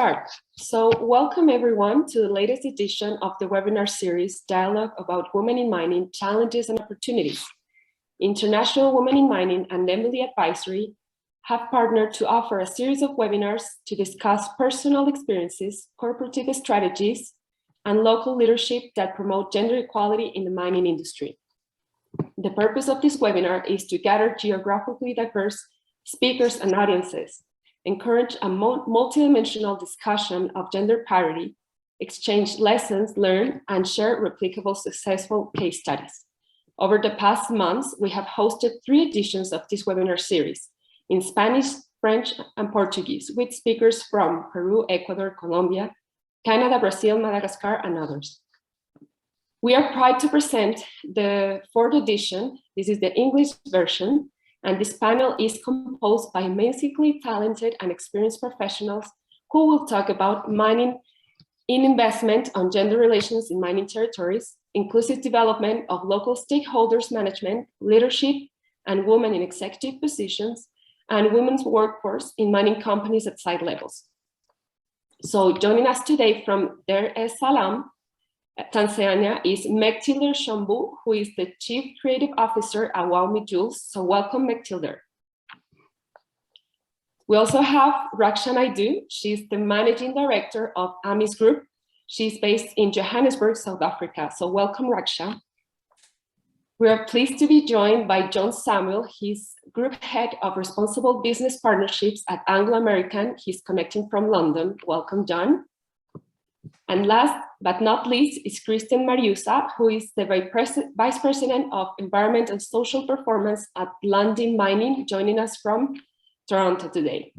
Start. So welcome everyone to the latest edition of the webinar series, Dialogue about Women in Mining, Challenges and Opportunities. International Women in Mining and Embellie Advisory have partnered to offer a series of webinars to discuss personal experiences, corporative strategies, and local leadership that promote gender equality in the mining industry. The purpose of this webinar is to gather geographically diverse speakers and audiences, encourage a multidimensional discussion of gender parity, exchange lessons learned, and share replicable successful case studies. Over the past months, we have hosted 3 editions of this webinar series in Spanish, French, and Portuguese with speakers from Peru, Ecuador, Colombia, Canada, Brazil, Madagascar, and others. We are proud to present the 4th edition. This is the English version. And this panel is composed by immensely talented and experienced professionals who will talk about mining in investment on gender relations in mining territories, inclusive development of local stakeholders management, leadership, and women in executive positions, and women's workforce in mining companies at site levels. So joining us today from Dar es Salaam, Tanzania is Mecktilder Mchomvu, who is the Chief Creative Officer at WOOW. So welcome, Mecktilder. We also have Raksha Naidoo. She's the Managing Director of Amis Group. She's based in Johannesburg, South Africa. So welcome, Raksha. We are pleased to be joined by Jon Samuel. He's Group Head of Responsible Business Partnerships at Anglo. He's connecting from London. Welcome, Jon. And last but not least is Kristen Mariuzza, who is the Vice President of Environment and Social Performance at Lundin Mining, joining us from Toronto today.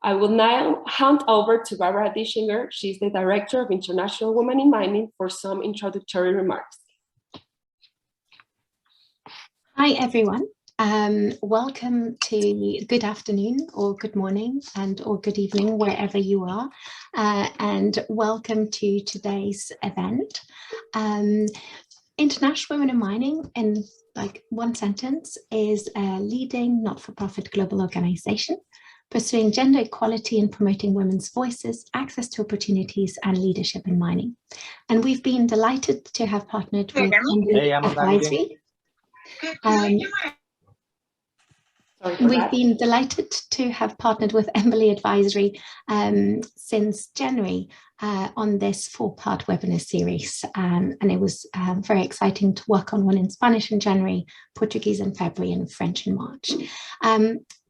I will now hand over to Barbara Dischinger. She's the Director of International Women in Mining for some introductory remarks. Hi, everyone. Welcome to good afternoon or good morning or good evening, wherever you are, and welcome to today's event. International Women in Mining, in like one sentence, is a leading not-for-profit global organization pursuing gender equality and promoting women's voices, access to opportunities, and leadership in mining. And we've been delighted to have partnered with Embellie Advisory. We've been delighted to have partnered with Embellie Advisory since January on this 4-part webinar series. And it was very exciting to work on one in Spanish in January, Portuguese in February, and French in March.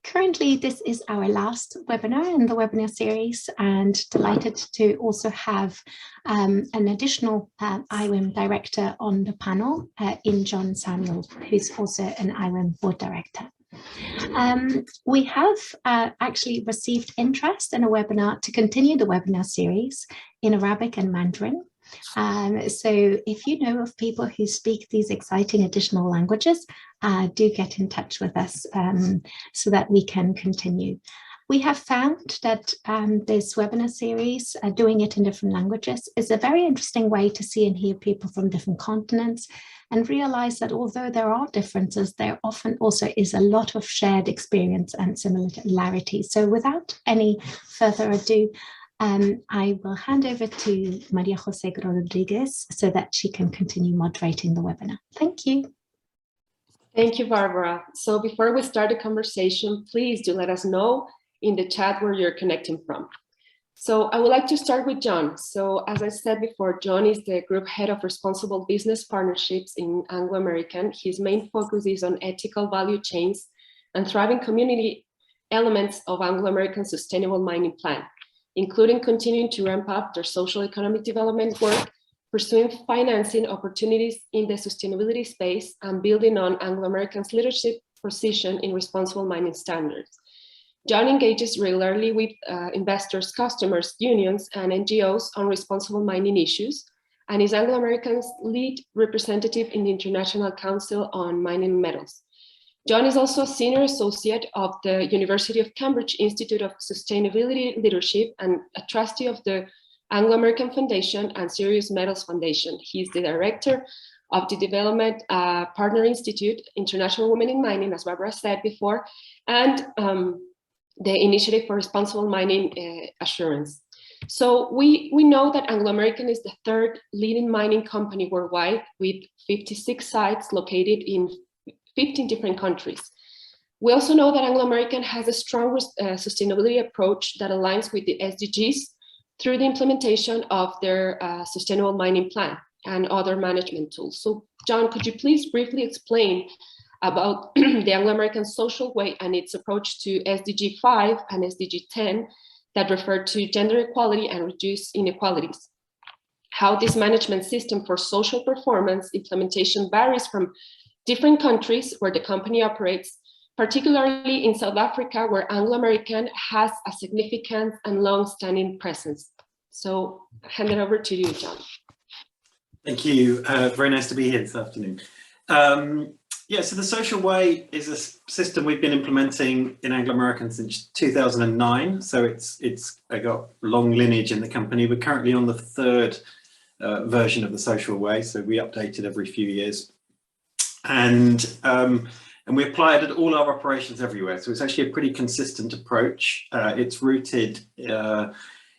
Currently, this is our last webinar in the webinar series, and delighted to also have an additional IWiM director on the panel in Jon Samuel, who's also an IWiM board director. We have actually received interest in a webinar to continue the webinar series in Arabic and Mandarin. So if you know of people who speak these exciting additional languages, do get in touch with us so that we can continue. We have found that this webinar series, doing it in different languages, is a very interesting way to see and hear people from different continents, and realize that although there are differences, there often also is a lot of shared experience and similarities. So without any further ado, I will hand over to Maria Jose Rodriguez so that she can continue moderating the webinar. Thank you. Thank you, Barbara. So before we start the conversation, please do let us know in the chat where you're connecting from. So I would like to start with Jon. So as I said before, Jon is the Group Head of Responsible Business Partnerships in Anglo. His main focus is on ethical value chains and thriving community elements of Anglo Sustainable Mining Plan, including continuing to ramp up their social economic development work, pursuing financing opportunities in the sustainability space, and building on Anglo-American's leadership position in responsible mining standards. Jon engages regularly with investors, customers, unions, and NGOs on responsible mining issues, and is Anglo-American's lead representative in the International Council on Mining Metals. Jon is also a senior associate of the University of Cambridge Institute of Sustainability Leadership and a trustee of the Anglo-American Foundation and Serious Metals Foundation. He's the director of the Development Partner Institute, International Women in Mining, as Barbara said before, and the Initiative for Responsible Mining Assurance. So we know that Anglo American is the third leading mining company worldwide, with 56 sites located in 15 different countries. We also know that Anglo American has a strong sustainability approach that aligns with the SDGs through the implementation of their sustainable mining plan and other management tools. So Jon, could you please briefly explain about the Anglo American social way and its approach to SDG 5 and SDG 10 that refer to gender equality and reduce inequalities? How this management system for social performance implementation varies from different countries where the company operates, particularly in South Africa, where Anglo American has a significant and long-standing presence. So I'll hand it over to you, Jon. Thank you. Very nice to be here this afternoon. Yeah, so the social way is a system we've been implementing in Anglo American since 2009. So it's got long lineage in the company. We're currently on the third version of the social way, so we update it every few years, and we apply it at all our operations everywhere. So it's actually a pretty consistent approach. It's rooted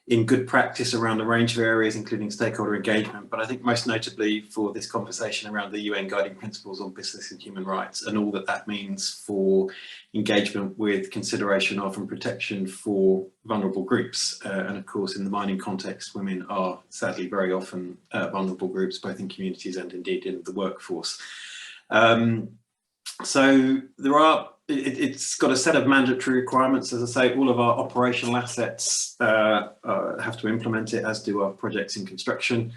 in good practice around a range of areas, including stakeholder engagement, but I think most notably for this conversation around the UN Guiding Principles on Business and Human Rights, and all that that means for engagement with consideration of and protection for vulnerable groups. And of course, in the mining context, women are sadly very often vulnerable groups, both in communities and indeed in the workforce. So it's got a set of mandatory requirements. As I say, all of our operational assets have to implement it, as do our projects in construction.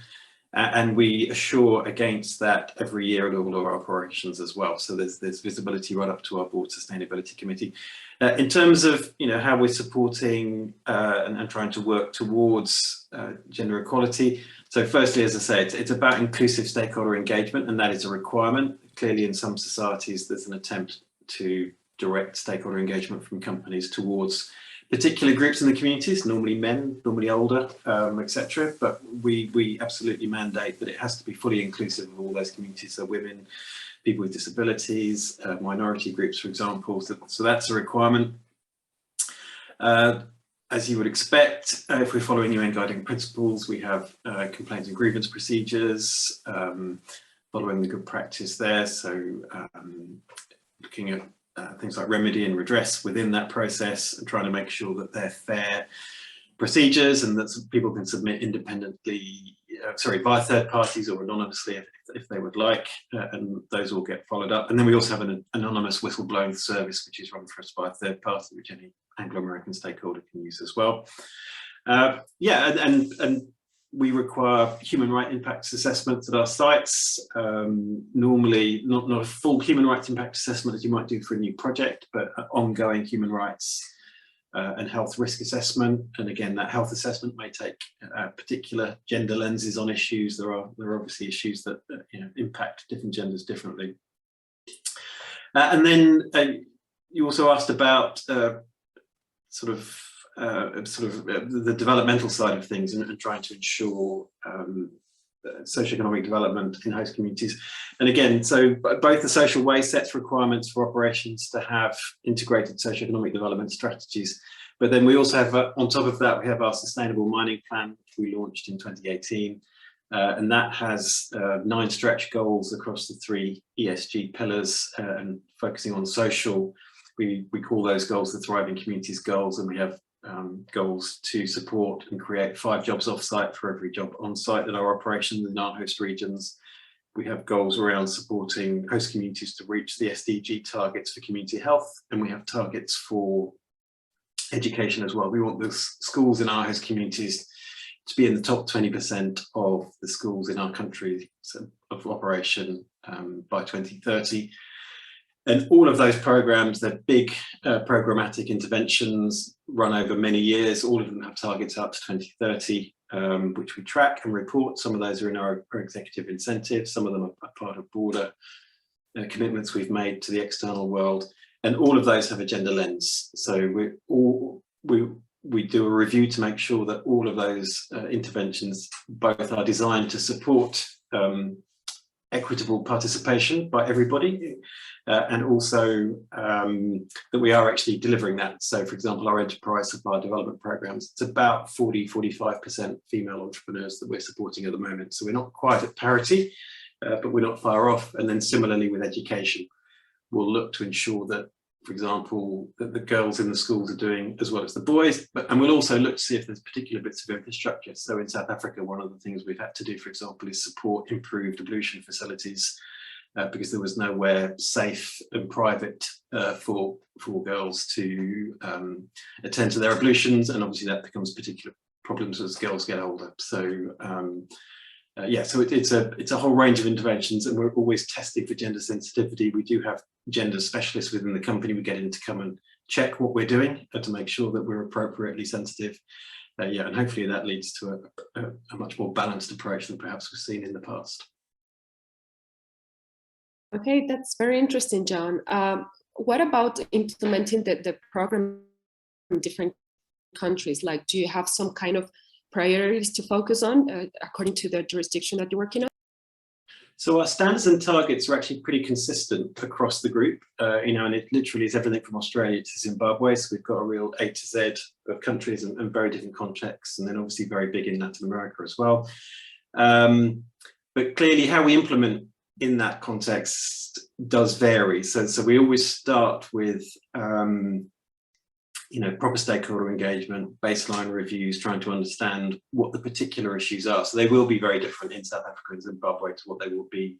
And we assure against that every year at all of our operations as well. So there's visibility right up to our board sustainability committee. In terms of how we're supporting and trying to work towards gender equality. So firstly, as I say, it's about inclusive stakeholder engagement, and that is a requirement. Clearly in some societies, there's an attempt to direct stakeholder engagement from companies towards particular groups in the communities, normally men, normally older, etc. But we absolutely mandate that it has to be fully inclusive of all those communities, so women, people with disabilities, minority groups, for example. So that's a requirement. As you would expect, if we're following UN Guiding Principles, we have complaints and grievance procedures, following the good practice there. So looking at things like remedy and redress within that process, and trying to make sure that they're fair procedures and that people can submit independently, via third parties or anonymously if they would like, and those all get followed up. And then we also have an anonymous whistleblowing service, which is run for us by a third party, which any Anglo-American stakeholder can use as well. And we require human rights impact assessments at our sites. Normally, not a full human rights impact assessment as you might do for a new project, but an ongoing human rights and health risk assessment. And again, that health assessment may take particular gender lenses on issues. There are obviously issues that impact different genders differently. And then you also asked about the developmental side of things and trying to ensure socioeconomic development in host communities. And again, so both the social way sets requirements for operations to have integrated socioeconomic development strategies, but then we also have, on top of that, we have our sustainable mining plan, which we launched in 2018. And that has 9 stretch goals across the 3 ESG pillars, and focusing on social. We call those goals the Thriving Communities goals, and we have goals to support and create 5 jobs off-site for every job on-site in our operations in our host regions. We have goals around supporting host communities to reach the SDG targets for community health, and we have targets for education as well. We want the schools in our host communities to be in the top 20% of the schools in our country of operation by 2030. And all of those programs, they're big programmatic interventions run over many years. All of them have targets up to 2030, which we track and report. Some of those are in our executive incentives. Some of them are part of broader commitments we've made to the external world. And all of those have a gender lens. So we do a review to make sure that all of those interventions both are designed to support equitable participation by everybody, and also that we are actually delivering that. So, for example, our enterprise supplier development programs, it's about 40–45% female entrepreneurs that we're supporting at the moment. So we're not quite at parity, but we're not far off. And then similarly with education, we'll look to ensure that, for example, that the girls in the schools are doing as well as the boys, and we'll also look to see if there's particular bits of infrastructure. So in South Africa, one of the things we've had to do, for example, is support improved ablution facilities, because there was nowhere safe and private for girls to attend to their ablutions, and obviously that becomes particular problems as girls get older. So yeah, so it's a whole range of interventions, and we're always testing for gender sensitivity. We do have gender specialists within the company we get in to come and check what we're doing to make sure that we're appropriately sensitive. Yeah, and hopefully that leads to a much more balanced approach than perhaps we've seen in the past. Okay, that's very interesting, Jon. What about implementing the program in different countries? Like, do you have some kind of priorities to focus on according to the jurisdiction that you're working on? So our standards and targets are actually pretty consistent across the group, and it literally is everything from Australia to Zimbabwe. So we've got a real A to Z of countries and very different contexts, and then obviously very big in Latin America as well. But clearly how we implement in that context does vary. So we always start with proper stakeholder engagement, baseline reviews, trying to understand what the particular issues are. So they will be very different in South Africa and Zimbabwe to what they will be,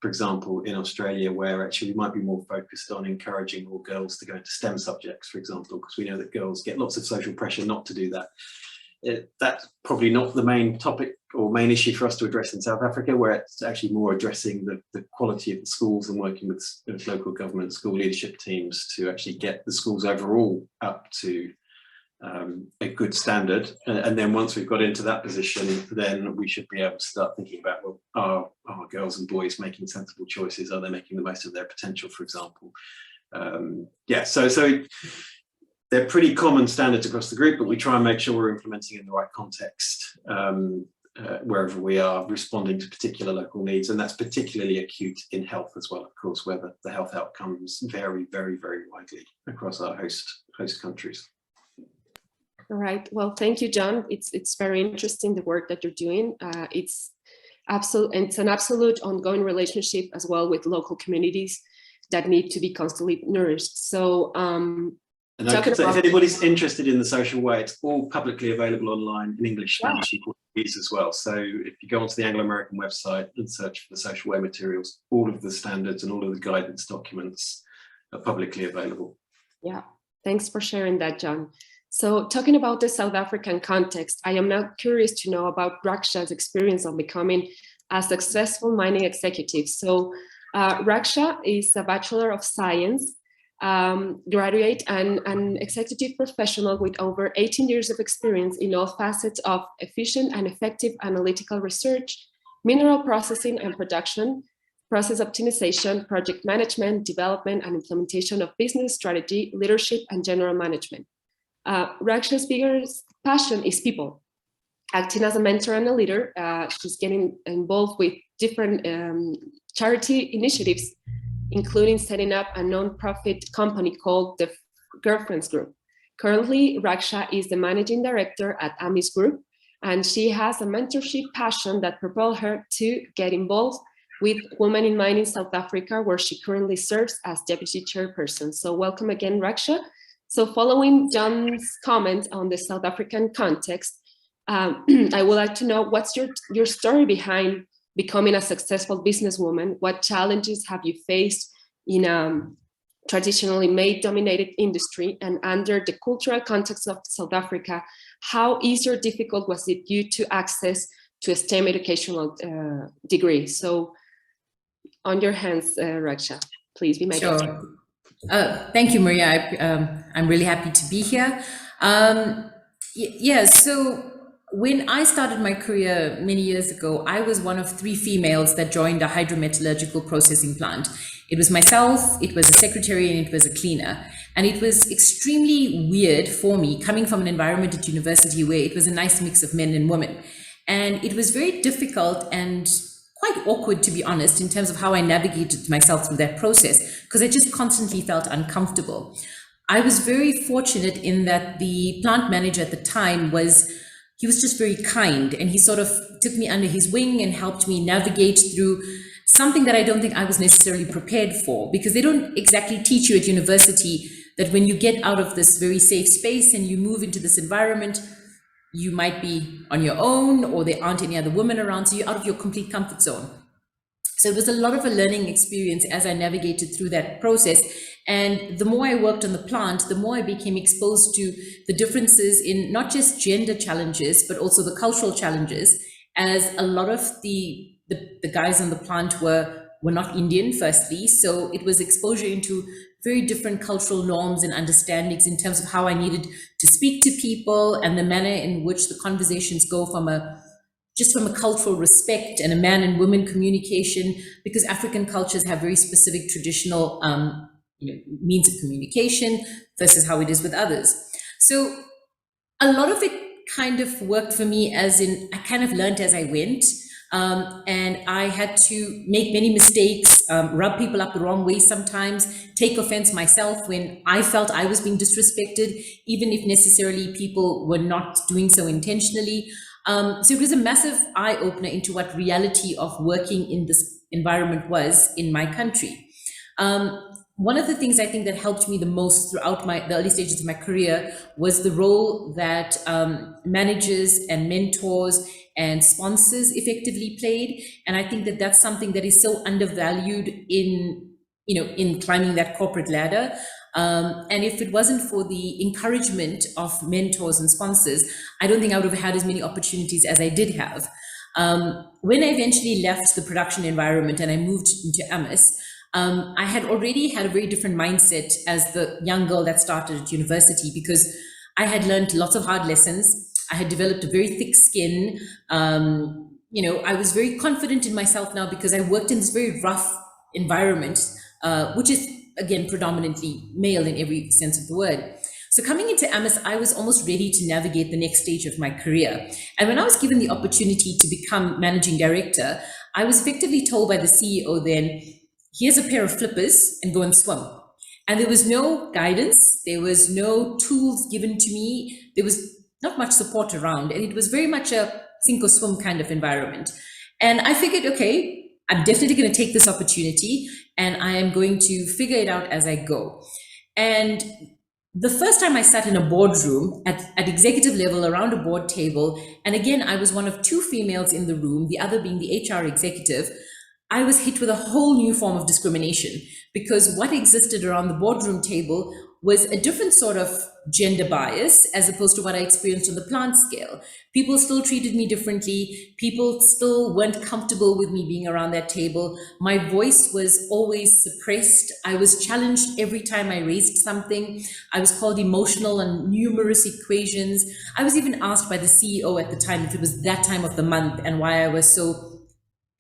for example, in Australia, where actually we might be more focused on encouraging more girls to go into STEM subjects, for example, because we know that girls get lots of social pressure not to do that. That's probably not the main topic or main issue for us to address in South Africa, where it's actually more addressing the quality of the schools and working with local government, school leadership teams to actually get the schools overall up to a good standard. And then once we've got into that position, then we should be able to start thinking about, well, are girls and boys making sensible choices? Are they making the most of their potential, for example? Yeah, so they're pretty common standards across the group, but we try and make sure we're implementing in the right context wherever we are, responding to particular local needs. And that's particularly acute in health as well, of course, where the health outcomes vary very, very widely across our host countries. All right. Well, thank you, Jon. It's very interesting, the work that you're doing. It's an absolute ongoing relationship as well with local communities that need to be constantly nourished. So and I could say, if anybody's interested in the social way, it's all publicly available online in English, Spanish, and Portuguese as well. So if you go onto the Anglo American website and search for the social way materials, all of the standards and all of the guidance documents are publicly available. Yeah, thanks for sharing that, Jon. So talking about the South African context, I am now curious to know about Raksha's experience of becoming a successful mining executive. So Raksha is a Bachelor of Science graduate and an executive professional with over 18 years of experience in all facets of efficient and effective analytical research, mineral processing and production, process optimization, project management, development and implementation of business strategy, leadership, and general management. Raksha's biggest passion is people. Acting as a mentor and a leader, she's getting involved with different charity initiatives, including setting up a non-profit company called the Girlfriends Group. Currently, Raksha is the managing director at Amis Group, and she has a mentorship passion that propelled her to get involved with Women in Mining South Africa, where she currently serves as deputy chairperson. So welcome again, Raksha. So following Jon's comment on the South African context, I would like to know, what's your story behind becoming a successful businesswoman? What challenges have you faced in a traditionally male-dominated industry, and under the cultural context of South Africa, how easy or difficult was it you to access to a STEM educational degree? So on your hands, Raksha, please be my guest. Sure. Thank you, Maria. I'm really happy to be here. Yeah, so when I started my career many years ago, I was one of 3 females that joined a hydrometallurgical processing plant. It was myself, it was a secretary, and it was a cleaner. And it was extremely weird for me, coming from an environment at university where it was a nice mix of men and women. And it was very difficult and quite awkward, to be honest, in terms of how I navigated myself through that process, because I just constantly felt uncomfortable. I was very fortunate in that the plant manager at the time he was just very kind, and he sort of took me under his wing and helped me navigate through something that I don't think I was necessarily prepared for, because they don't exactly teach you at university that when you get out of this very safe space and you move into this environment, you might be on your own or there aren't any other women around, so you're out of your complete comfort zone. So it was a lot of a learning experience as I navigated through that process. And the more I worked on the plant, the more I became exposed to the differences in not just gender challenges, but also the cultural challenges, as a lot of the guys on the plant were not Indian, firstly. So it was exposure into very different cultural norms and understandings in terms of how I needed to speak to people, and the manner in which the conversations go from a cultural respect and a man and woman communication, because African cultures have very specific traditional means of communication versus how it is with others. So a lot of it kind of worked for me, as in I kind of learned as I went. And I had to make many mistakes, rub people up the wrong way sometimes, take offense myself when I felt I was being disrespected, even if necessarily people were not doing so intentionally. So it was a massive eye-opener into what reality of working in this environment was in my country. One of the things I think that helped me the most throughout the early stages of my career was the role that managers and mentors and sponsors effectively played. And I think that that's something that is so undervalued in climbing that corporate ladder. And if it wasn't for the encouragement of mentors and sponsors, I don't think I would have had as many opportunities as I did have. When I eventually left the production environment and I moved into AMIS, I had already had a very different mindset as the young girl that started at university, because I had learned lots of hard lessons. I had developed a very thick skin. I was very confident in myself now because I worked in this very rough environment, which is, again, predominantly male in every sense of the word. So coming into AMIS, I was almost ready to navigate the next stage of my career. And when I was given the opportunity to become managing director, I was effectively told by the CEO then, here's a pair of flippers and go and swim. And there was no guidance. There was no tools given to me. There was not much support around. And it was very much a sink or swim kind of environment. And I figured, okay, I'm definitely going to take this opportunity and I am going to figure it out as I go. And the first time I sat in a boardroom at executive level around a board table, and again, I was one of two females in the room, the other being the HR executive, I was hit with a whole new form of discrimination, because what existed around the boardroom table was a different sort of gender bias as opposed to what I experienced on the plant scale. People still treated me differently. People still weren't comfortable with me being around that table. My voice was always suppressed. I was challenged every time I raised something. I was called emotional on numerous equations. I was even asked by the CEO at the time if it was that time of the month and why I was so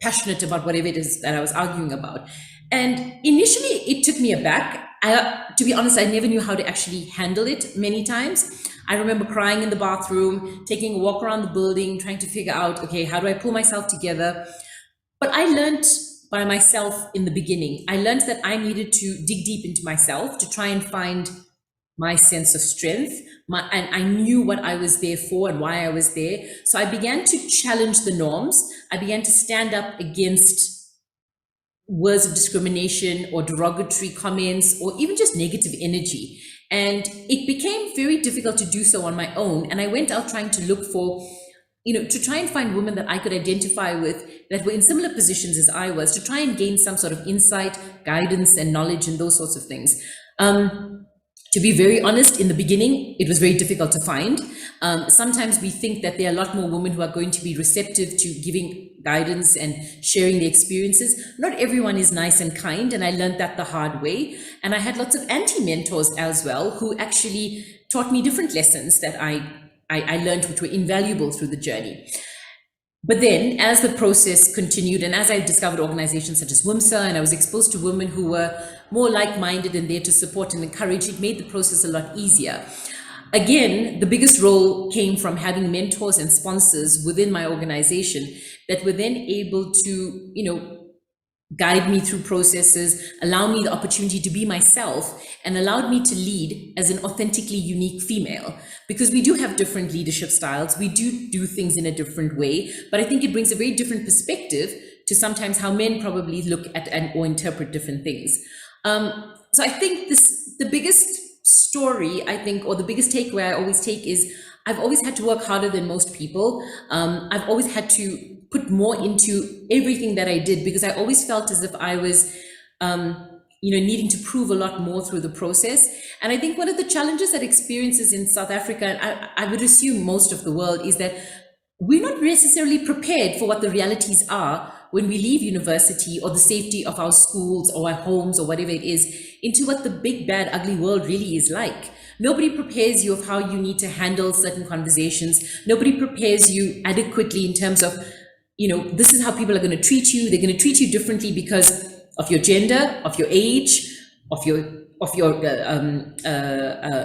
passionate about whatever it is that I was arguing about. And initially it took me aback. To be honest, I never knew how to actually handle it many times. I remember crying in the bathroom, taking a walk around the building, trying to figure out, okay, how do I pull myself together? But I learned by myself in the beginning. I learned that I needed to dig deep into myself to try and find my sense of strength. And I knew what I was there for and why I was there. So I began to challenge the norms. I began to stand up against words of discrimination or derogatory comments or even just negative energy. And it became very difficult to do so on my own. And I went out trying to look for, to try and find women that I could identify with that were in similar positions as I was, to try and gain some sort of insight, guidance, and knowledge and those sorts of things. To be very honest, in the beginning, it was very difficult to find. Sometimes we think that there are a lot more women who are going to be receptive to giving guidance and sharing their experiences. Not everyone is nice and kind, and I learned that the hard way. And I had lots of anti-mentors as well, who actually taught me different lessons that I learned, which were invaluable through the journey. But then as the process continued and as I discovered organizations such as WOOW, and I was exposed to women who were more like-minded and there to support and encourage, it made the process a lot easier. Again, the biggest role came from having mentors and sponsors within my organization that were then able to, guide me through processes, allow me the opportunity to be myself, and allowed me to lead as an authentically unique female. Because we do have different leadership styles, we do things in a different way, but I think it brings a very different perspective to sometimes how men probably look at or interpret different things. So I think the biggest story, I think, or the biggest takeaway I always take is I've always had to work harder than most people. I've always had to put more into everything that I did, because I always felt as if I was, needing to prove a lot more through the process. And I think one of the challenges that experiences in South Africa, and I would assume most of the world, is that we're not necessarily prepared for what the realities are when we leave university or the safety of our schools or our homes or whatever it is, into what the big, bad, ugly world really is like. Nobody prepares you of how you need to handle certain conversations. Nobody prepares you adequately in terms of, this is how people are going to treat you. They're going to treat you differently because of your gender, of your age, of your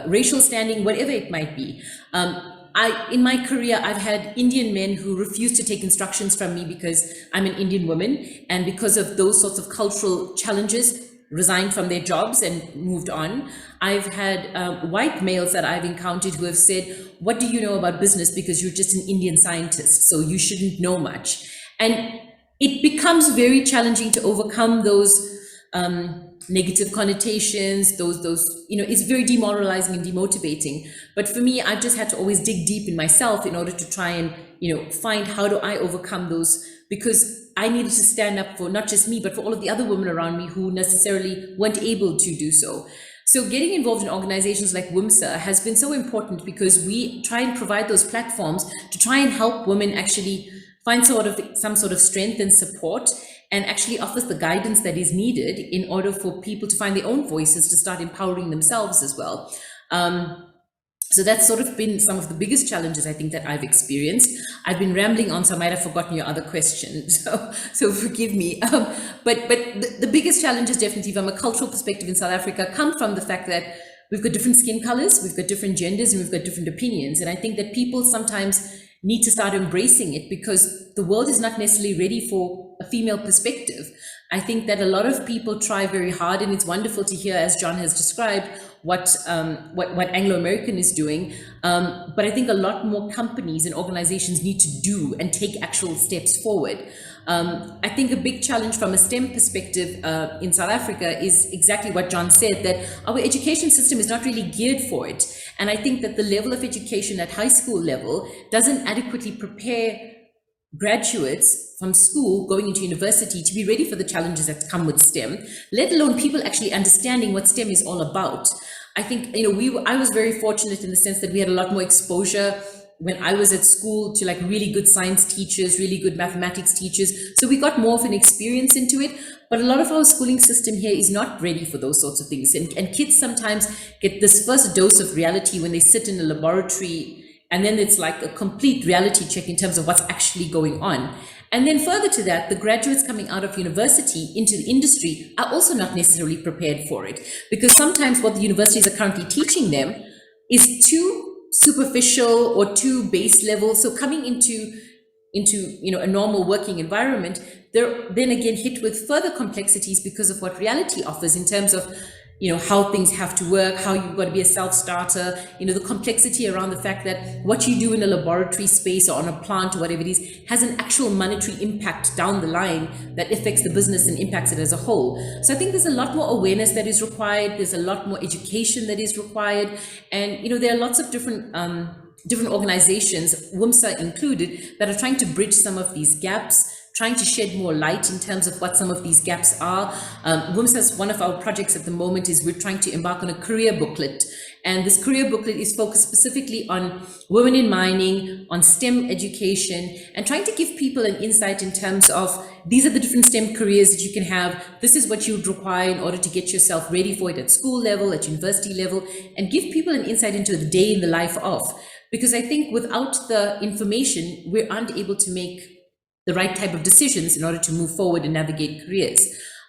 racial standing, whatever it might be. In my career, I've had Indian men who refuse to take instructions from me because I'm an Indian woman, and because of those sorts of cultural challenges, resigned from their jobs and moved on. I've had white males that I've encountered who have said, what do you know about business? Because you're just an Indian scientist, so you shouldn't know much. And it becomes very challenging to overcome those negative connotations, it's very demoralizing and demotivating. But for me, I've just had to always dig deep in myself in order to try and, find how do I overcome those, because I needed to stand up for not just me, but for all of the other women around me who necessarily weren't able to do so. So getting involved in organizations like WOOW has been so important, because we try and provide those platforms to try and help women actually find some sort of strength and support, and actually offers the guidance that is needed in order for people to find their own voices, to start empowering themselves as well. So that's sort of been some of the biggest challenges I think that I've experienced. I've been rambling on, so I might have forgotten your other question, so forgive me. But the biggest challenges, definitely from a cultural perspective in South Africa, come from the fact that we've got different skin colors, we've got different genders, and we've got different opinions. And I think that people sometimes need to start embracing it, because the world is not necessarily ready for a female perspective. I think that a lot of people try very hard, and it's wonderful to hear, as Jon has described, what Anglo-American is doing. But I think a lot more companies and organizations need to do and take actual steps forward. I think a big challenge from a STEM perspective in South Africa is exactly what Jon said, that our education system is not really geared for it. And I think that the level of education at high school level doesn't adequately prepare graduates from school going into university to be ready for the challenges that come with STEM, let alone people actually understanding what STEM is all about. I think, I was very fortunate in the sense that we had a lot more exposure when I was at school to like really good science teachers, really good mathematics teachers. So we got more of an experience into it, but a lot of our schooling system here is not ready for those sorts of things. And kids sometimes get this first dose of reality when they sit in a laboratory, and then it's like a complete reality check in terms of what's actually going on. And then further to that, the graduates coming out of university into the industry are also not necessarily prepared for it, because sometimes what the universities are currently teaching them is too superficial or too base level. So coming into a normal working environment, they're then again hit with further complexities because of what reality offers in terms of how things have to work, how you've got to be a self-starter, the complexity around the fact that what you do in a laboratory space or on a plant or whatever it is has an actual monetary impact down the line that affects the business and impacts it as a whole. So I think there's a lot more awareness that is required. There's a lot more education that is required. And, there are lots of different organizations, WOOW included, that are trying to bridge some of these gaps, trying to shed more light in terms of what some of these gaps are. WOOW, one of our projects at the moment is we're trying to embark on a career booklet. And this career booklet is focused specifically on women in mining, on STEM education, and trying to give people an insight in terms of these are the different STEM careers that you can have. This is what you would require in order to get yourself ready for it at school level, at university level, and give people an insight into the day in the life of. Because I think without the information, we aren't able to make the right type of decisions in order to move forward and navigate careers.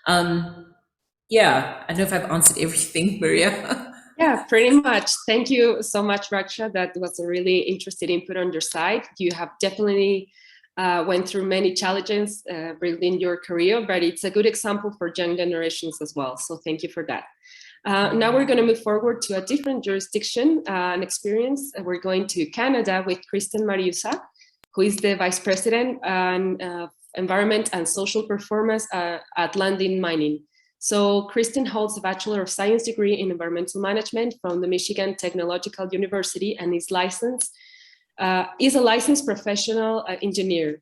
I don't know if I've answered everything, Maria. Yeah, pretty much. Thank you so much, Raksha. That was a really interesting input on your side. You have definitely went through many challenges building your career, but it's a good example for young generations as well. So thank you for that. Now we're going to move forward to a different jurisdiction and experience. We're going to Canada with Kristen Mariuzza, who is the Vice President on Environment and Social Performance at Lundin Mining. So Kristen holds a Bachelor of Science degree in Environmental Management from the Michigan Technological University and is a licensed professional engineer.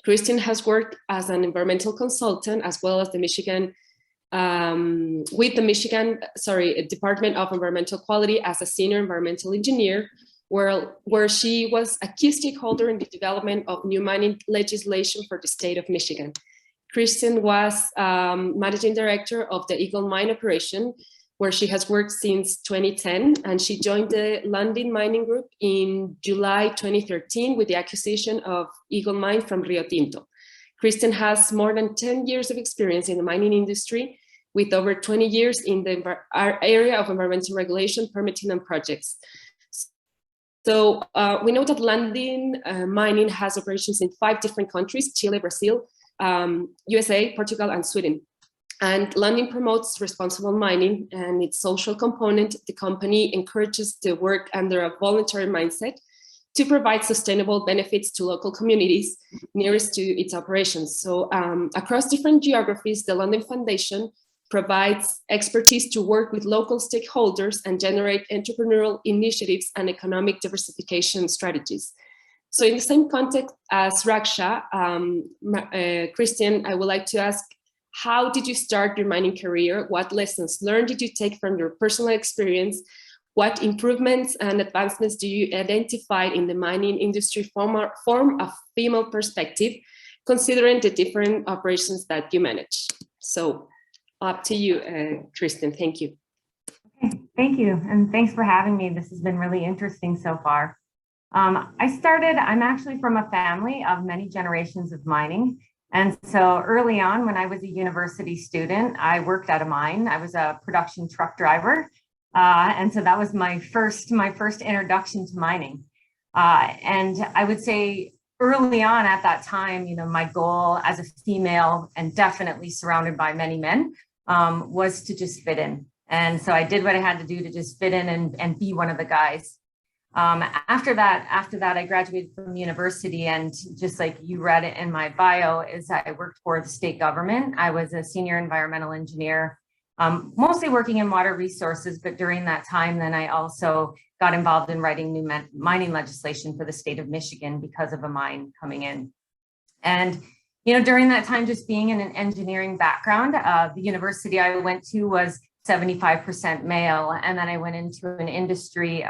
Kristen has worked as an environmental consultant as well as the Department of Environmental Quality as a senior environmental engineer, where she was a key stakeholder in the development of new mining legislation for the state of Michigan. Kristen was managing director of the Eagle Mine operation, where she has worked since 2010, and she joined the Lundin Mining Group in July 2013 with the acquisition of Eagle Mine from Rio Tinto. Kristen has more than 10 years of experience in the mining industry, with over 20 years in the area of environmental regulation, permitting, and projects. So we know that Lundin Mining has operations in 5 different countries: Chile, Brazil, USA, Portugal, and Sweden. And Lundin promotes responsible mining, and its social component, the company encourages the work under a voluntary mindset to provide sustainable benefits to local communities nearest to its operations. So across different geographies, the Lundin Foundation provides expertise to work with local stakeholders and generate entrepreneurial initiatives and economic diversification strategies. So in the same context as Raksha, Kristen, I would like to ask, how did you start your mining career? What lessons learned did you take from your personal experience? What improvements and advancements do you identify in the mining industry from a female perspective, considering the different operations that you manage? So up to you, Kristen. Thank you. Okay, thank you. And thanks for having me. This has been really interesting so far. I'm actually from a family of many generations of mining. And so early on, when I was a university student, I worked at a mine. I was a production truck driver. And so that was my first introduction to mining. And I would say early on at that time, my goal as a female, and definitely surrounded by many men, was to just fit in. And so I did what I had to do to just fit in and be one of the guys. After that, I graduated from university, and just like you read it in my bio, is I worked for the state government. I was a senior environmental engineer, mostly working in water resources, but during that time, then I also got involved in writing new mining legislation for the state of Michigan because of a mine coming in. And, during that time, just being in an engineering background, the university I went to was 75% male. And then I went into an industry,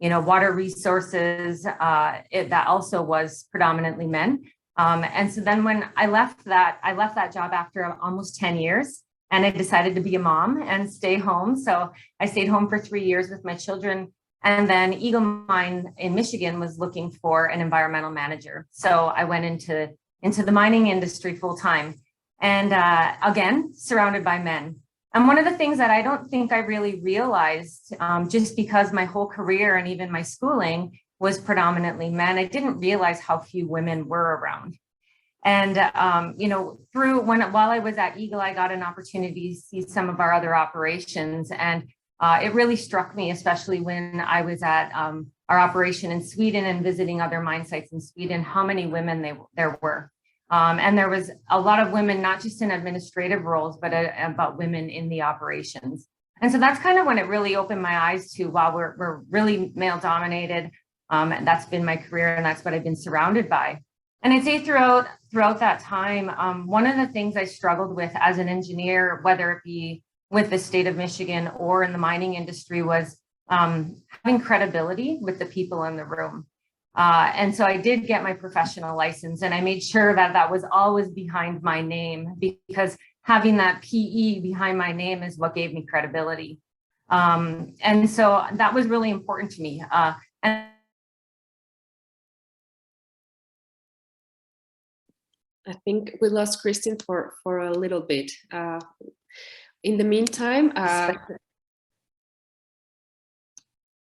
water resources, that also was predominantly men. And so then when I left that job after almost 10 years, and I decided to be a mom and stay home. So I stayed home for 3 years with my children. And then Eagle Mine in Michigan was looking for an environmental manager. So I went into the mining industry full time, and again, surrounded by men. And one of the things that I don't think I really realized, just because my whole career and even my schooling was predominantly men, I didn't realize how few women were around. And, while I was at Eagle, I got an opportunity to see some of our other operations. And it really struck me, especially when I was at our operation in Sweden and visiting other mine sites in Sweden, how many women there were. And there was a lot of women, not just in administrative roles, but about women in the operations. And so that's kind of when it really opened my eyes to, wow, we're really male dominated. And that's been my career, and that's what I've been surrounded by. And I'd say throughout that time, one of the things I struggled with as an engineer, whether it be with the state of Michigan or in the mining industry, was having credibility with the people in the room. And so I did get my professional license, and I made sure that was always behind my name, because having that PE behind my name is what gave me credibility. And so that was really important to me. And I think we lost Kristen for a little bit. In the meantime,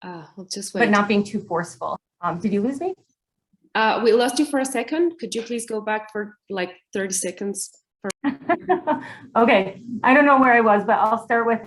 We'll just wait. But not being too forceful. Did you lose me? We lost you for a second. Could you please go back for like 30 seconds? Okay, I don't know where I was, but I'll start with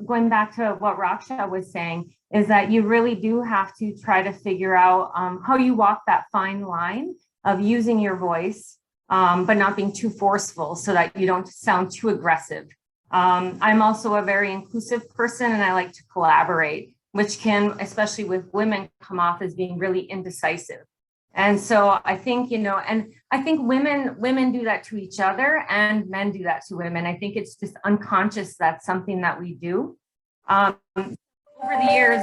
going back to what Raksha was saying, is that you really do have to try to figure out how you walk that fine line of using your voice, but not being too forceful so that you don't sound too aggressive. I'm also a very inclusive person, and I like to collaborate, which can, especially with women, come off as being really indecisive. And so I think, and I think women do that to each other, and men do that to women. I think it's just unconscious. That's something that we do. Over the years,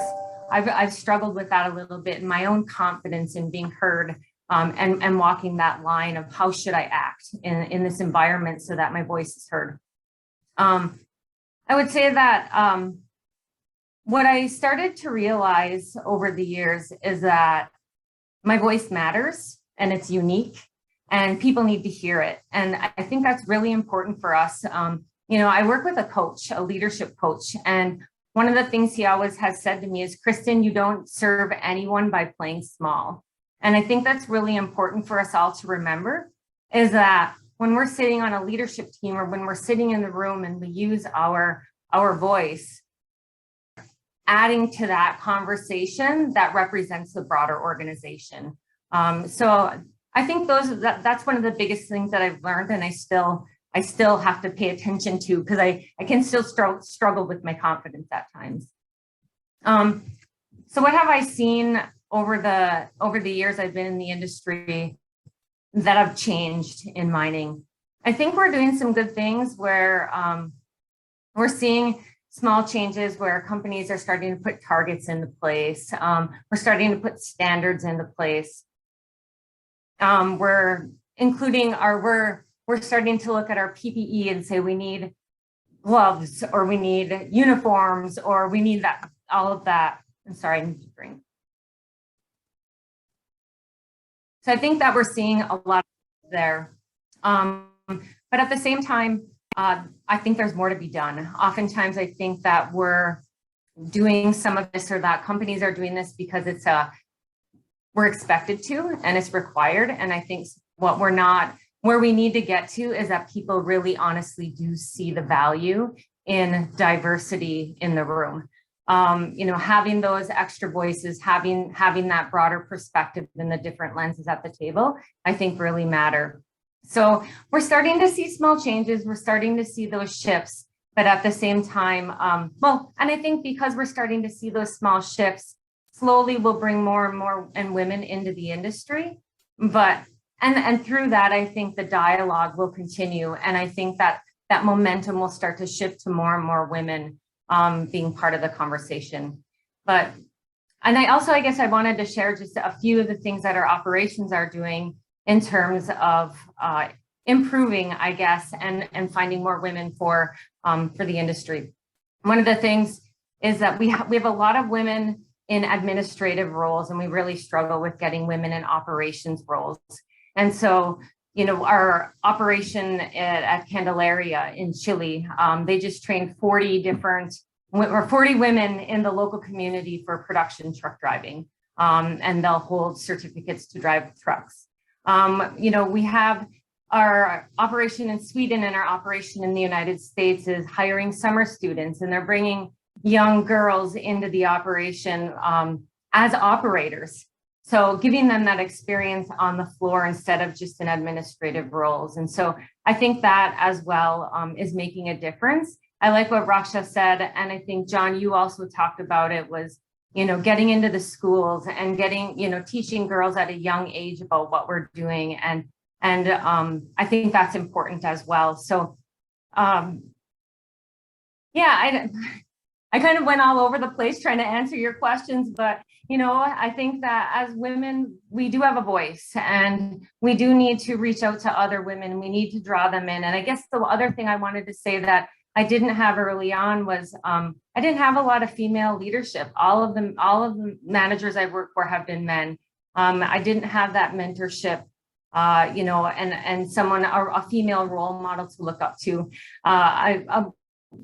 I've struggled with that a little bit in my own confidence in being heard, and walking that line of how should I act in this environment so that my voice is heard. I would say that what I started to realize over the years is that my voice matters, and it's unique, and people need to hear it. And I think that's really important for us. I work with a coach, a leadership coach, and one of the things he always has said to me is, Kristen, you don't serve anyone by playing small. And I think that's really important for us all to remember, is that when we're sitting on a leadership team, or when we're sitting in the room and we use our voice, adding to that conversation that represents the broader organization. So I think that's one of the biggest things that I've learned, and I still have to pay attention to, because I can still struggle with my confidence at times. So what have I seen over the years I've been in the industry that have changed in mining? I think we're doing some good things where we're seeing small changes where companies are starting to put targets into place. We're starting to put standards into place. We're starting to look at our PPE and say we need gloves, or we need uniforms, or we need all of that. I'm sorry, I need to drink. So I think that we're seeing a lot there. But at the same time, I think there's more to be done. Oftentimes, I think that we're doing some of this, or that companies are doing this because we're expected to, and it's required. And I think where we need to get to is that people really honestly do see the value in diversity in the room. Having those extra voices, having that broader perspective and the different lenses at the table, I think really matter. So we're starting to see small changes. We're starting to see those shifts, but at the same time, and I think because we're starting to see those small shifts, slowly we'll bring more and more women into the industry. But and through that, I think the dialogue will continue, and I think that momentum will start to shift to more and more women being part of the conversation. And I guess I wanted to share just a few of the things that our operations are doing in terms of improving, I guess, and finding more women for the industry. One of the things is that we have a lot of women in administrative roles, and we really struggle with getting women in operations roles. And so, our operation at Candelaria in Chile, they just trained 40 women in the local community for production truck driving, and they'll hold certificates to drive trucks. We have our operation in Sweden, and our operation in the United States is hiring summer students, and they're bringing young girls into the operation as operators. So giving them that experience on the floor instead of just in administrative roles. And so I think that as well is making a difference. I like what Raksha said, and I think, Jon, you also talked about it, was getting into the schools and teaching girls at a young age about what we're doing. And I think that's important as well. So, I kind of went all over the place trying to answer your questions, but, I think that as women, we do have a voice, and we do need to reach out to other women. We need to draw them in. And I guess the other thing I wanted to say that I didn't have early on was I didn't have a lot of female leadership. All of the managers I work for have been men. I didn't have that mentorship, and someone, or a female role model to look up to.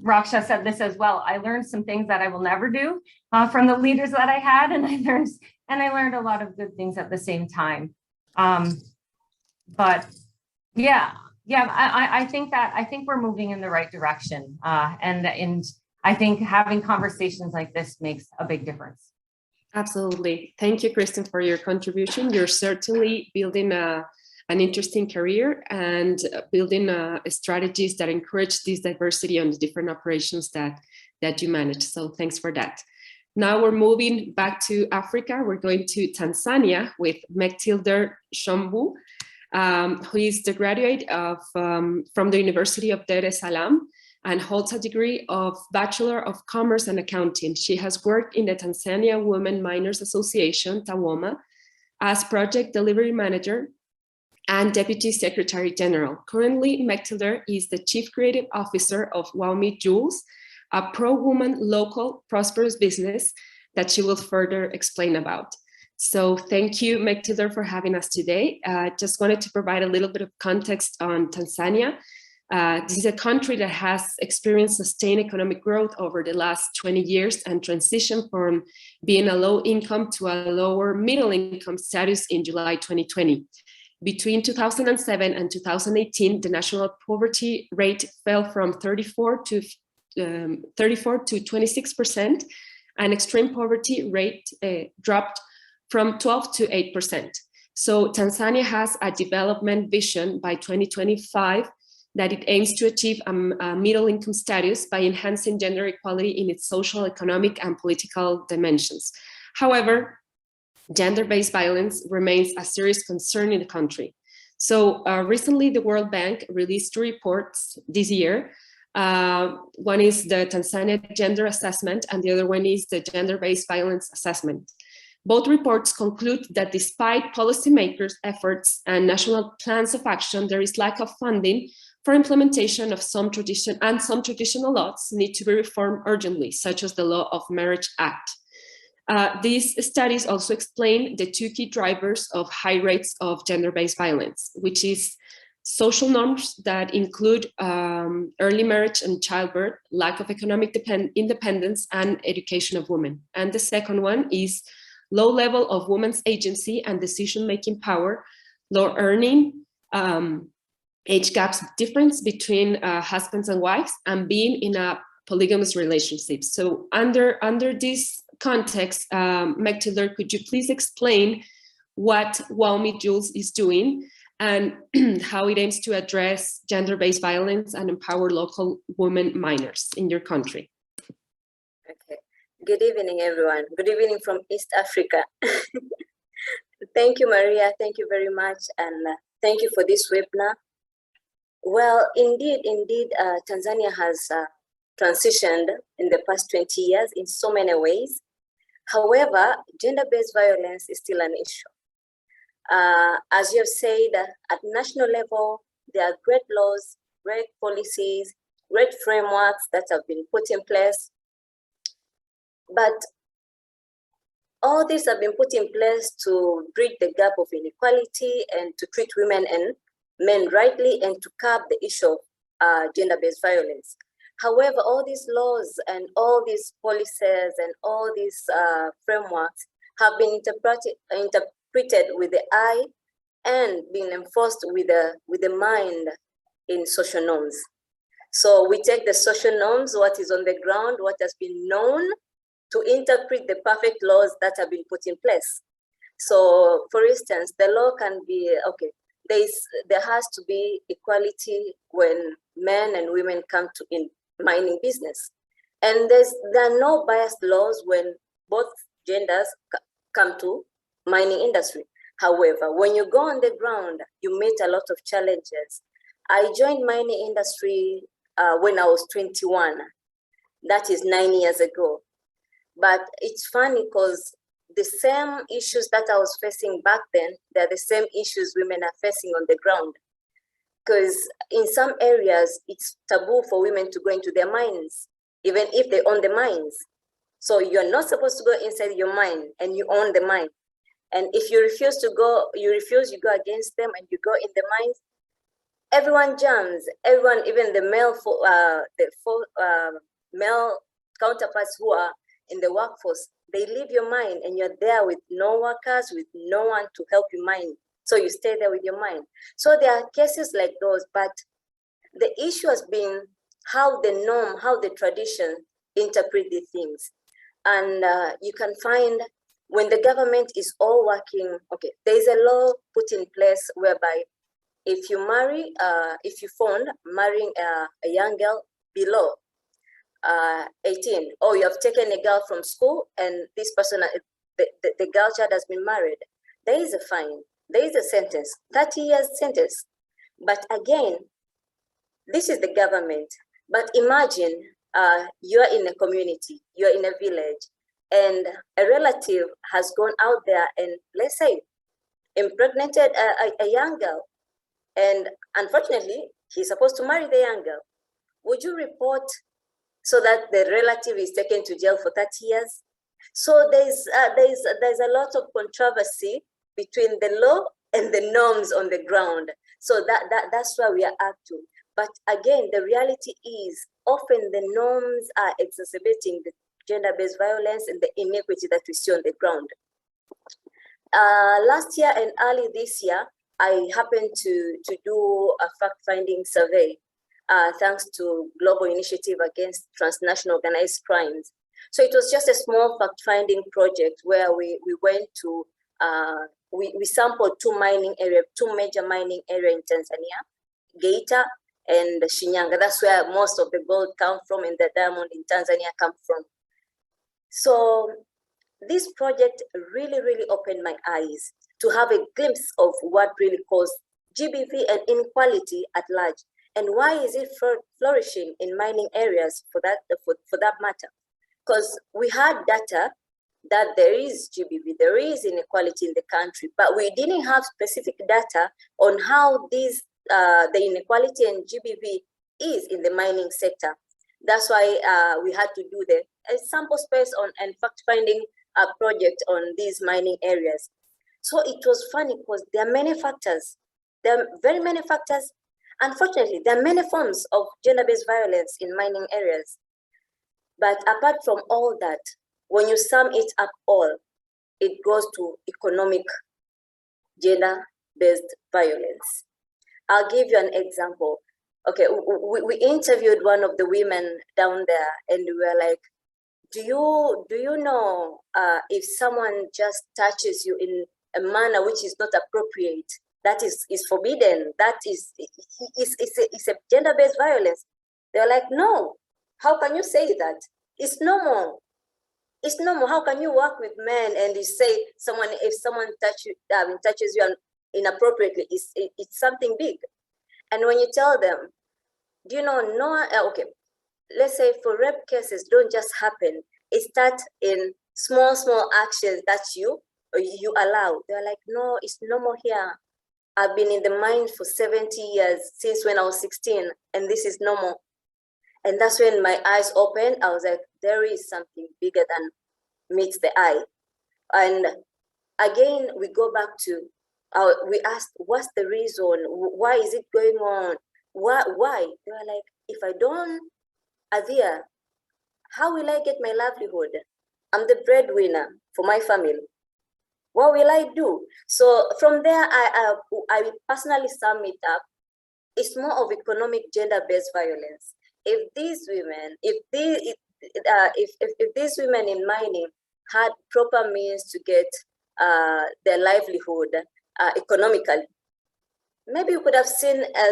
Raksha said this as well. I learned some things that I will never do from the leaders that I had, and I learned a lot of good things at the same time. But yeah, I think we're moving in the right direction, and I think having conversations like this makes a big difference. Absolutely. Thank you, Kristen, for your contribution. You're certainly building an interesting career and building strategies that encourage this diversity on the different operations that you manage. So thanks for that. Now we're moving back to Africa. We're going to Tanzania with Mecktilder Mchomvu, who is the graduate of from the University of Dar es Salaam and holds a degree of Bachelor of Commerce and Accounting. She has worked in the Tanzania Women Miners Association, TAWOMA, as Project Delivery Manager and Deputy Secretary General. Currently, Mecktilder is the Chief Creative Officer of WOOW Jewels, a pro-woman local prosperous business that she will further explain about. So thank you, Mecktilder, for having us today. Just wanted to provide a little bit of context on Tanzania. This is a country that has experienced sustained economic growth over the last 20 years and transitioned from being a low income to a lower middle income status in July 2020. Between 2007 and 2018, the national poverty rate fell from 34 to 26%, and extreme poverty rate dropped from 12 to 8%. So Tanzania has a development vision by 2025 that it aims to achieve a middle income status by enhancing gender equality in its social, economic, and political dimensions. However, gender-based violence remains a serious concern in the country. So recently, the World Bank released 2 reports this year. One is the Tanzania Gender Assessment, and the other one is the Gender-Based Violence Assessment. Both reports conclude that despite policymakers' efforts and national plans of action, there is lack of funding for implementation of some traditional laws need to be reformed urgently, such as the Law of Marriage Act. These studies also explain the 2 key drivers of high rates of gender-based violence, which is social norms that include early marriage and childbirth, lack of economic independence, and education of women. And the second one is low level of women's agency and decision-making power, low earning, age gaps difference between husbands and wives, and being in a polygamous relationship. So under this context, Mecktilder, could you please explain what WOOW Jewels is doing and how it aims to address gender-based violence and empower local women miners in your country? Okay. Good evening, everyone. Good evening from East Africa. Thank you, Maria. Thank you very much. And thank you for this webinar. Well, indeed, Tanzania has transitioned in the past 20 years in so many ways. However, gender-based violence is still an issue. As you have said, at national level, there are great laws, great policies, great frameworks that have been put in place. But all these have been put in place to bridge the gap of inequality and to treat women and men rightly and to curb the issue of gender-based violence. However, all these laws and all these policies and all these frameworks have been interpreted with the eye and been enforced with the mind in social norms. So we take the social norms, what is on the ground, what has been known, to interpret the perfect laws that have been put in place. So, for instance, the law can be, okay, there has to be equality when men and women come to in mining business. And there are no biased laws when both genders come to mining industry. However, when you go on the ground, you meet a lot of challenges. I joined mining industry when I was 21. That is 9 years ago. But it's funny because the same issues that I was facing back then, they're the same issues women are facing on the ground. Because in some areas, it's taboo for women to go into their mines, even if they own the mines. So you're not supposed to go inside your mine and you own the mine. And if you refuse to go, you go against them and you go in the mines, everyone jams, everyone, even the male counterparts who are in the workforce, they leave your mine and you're there with no workers, with no one to help you mine. So you stay there with your mine. So there are cases like those, but the issue has been how the norm, how the tradition interpret these things. And you can find when the government is all working, okay, there is a law put in place whereby if you marry, if you found marrying a young girl below 18, or you have taken a girl from school and this person, the girl child has been married, there is a fine, there is a sentence, 30 years sentence. But again, this is the government. But imagine you are in a community, you are in a village, and a relative has gone out there and, let's say, impregnated a young girl. And unfortunately, he's supposed to marry the young girl. Would you report so that the relative is taken to jail for 30 years? So there's a lot of controversy between the law and the norms on the ground. So that's where we are up to. But again, the reality is often the norms are exacerbating the gender-based violence and the inequity that we see on the ground. Last year and early this year, I happened to do a fact-finding survey thanks to Global Initiative Against Transnational Organized Crimes. So it was just a small fact-finding project where we went to, we sampled two major mining areas in Tanzania, Geita and Shinyanga. That's where most of the gold come from and the diamond in Tanzania come from. So this project really, really opened my eyes to have a glimpse of what really caused GBV and inequality at large, and why is it flourishing in mining areas for that matter. Because we had data that there is GBV, there is inequality in the country, but we didn't have specific data on how these the inequality and GBV is in the mining sector. That's why we had to do the sample space on and fact-finding project on these mining areas. So it was funny because there are many factors. There are very many factors. Unfortunately, there are many forms of gender-based violence in mining areas. But apart from all that, when you sum it up all, it goes to economic gender-based violence. I'll give you an example. Okay, we interviewed one of the women down there, and we were like, do you know if someone just touches you in a manner which is not appropriate, that is forbidden, that is it's a gender-based violence? They're like, no, how can you say that? It's normal. It's normal. How can you work with men and you say if someone touches you inappropriately, it's something big? And when you tell them, do you know, okay, let's say for rape cases don't just happen. It starts in small actions that you allow. They're like, no, it's normal here. I've been in the mine for 70 years, since when I was 16, and this is normal. And that's when my eyes opened. I was like, there is something bigger than meets the eye. And again, we go back to, we asked, what's the reason? Why is it going on? Why? They were like, if I don't adhere, how will I get my livelihood? I'm the breadwinner for my family. What will I do? So from there, I personally sum it up. It's more of economic gender-based violence. If these women, if these women in mining had proper means to get their livelihood economically, maybe we could have seen a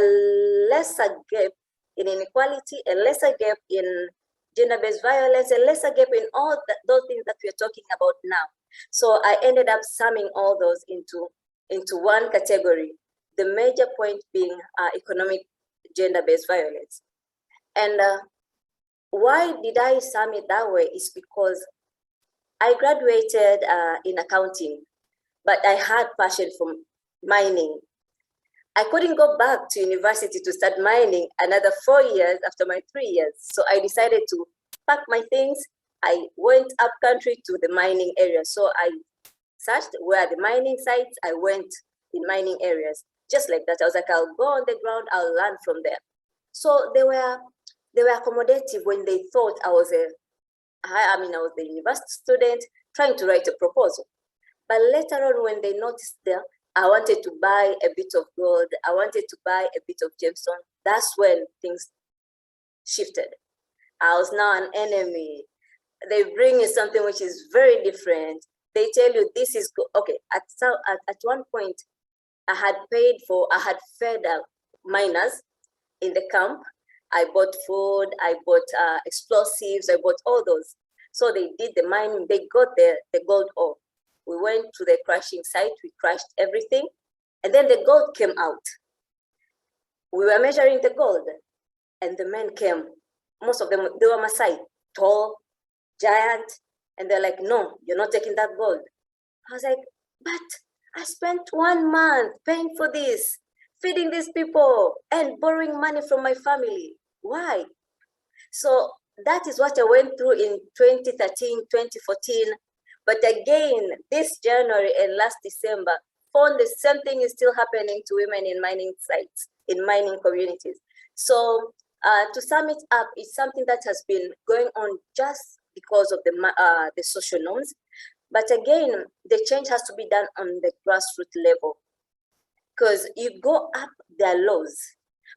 lesser gap in inequality, a lesser gap in gender-based violence, a lesser gap in all those things that we're talking about now. So I ended up summing all those into one category, the major point being economic gender-based violence. And why did I sum it that way is because I graduated in accounting, but I had passion for mining. I couldn't go back to university to start mining another 4 years after my 3 years. So I decided to pack my things. I went up country to the mining area. So I searched where the mining sites. I went in mining areas. Just like that, I was like, I'll go on the ground, I'll learn from them. So they were accommodative when they thought I was a university student trying to write a proposal. But later on, when they noticed that I wanted to buy a bit of gold, I wanted to buy a bit of gemstone, that's when things shifted. I was now an enemy. They bring you something which is very different. They tell you this is okay. At one point, I had fed miners in the camp. I bought food, I bought explosives, I bought all those. So they did the mining, they got the gold ore. We went to the crushing site, we crushed everything, and then the gold came out. We were measuring the gold, and the men came. Most of them, they were Maasai, tall, giant, and they're like, no, you're not taking that gold. I was like, but I spent 1 month paying for this, feeding these people, and borrowing money from my family. Why? So that is what I went through in 2013, 2014. But again, this January and last December, found the same thing is still happening to women in mining sites, in mining communities. So to sum it up, it's something that has been going on just because of the social norms. But again, the change has to be done on the grassroots level, because you go up their laws,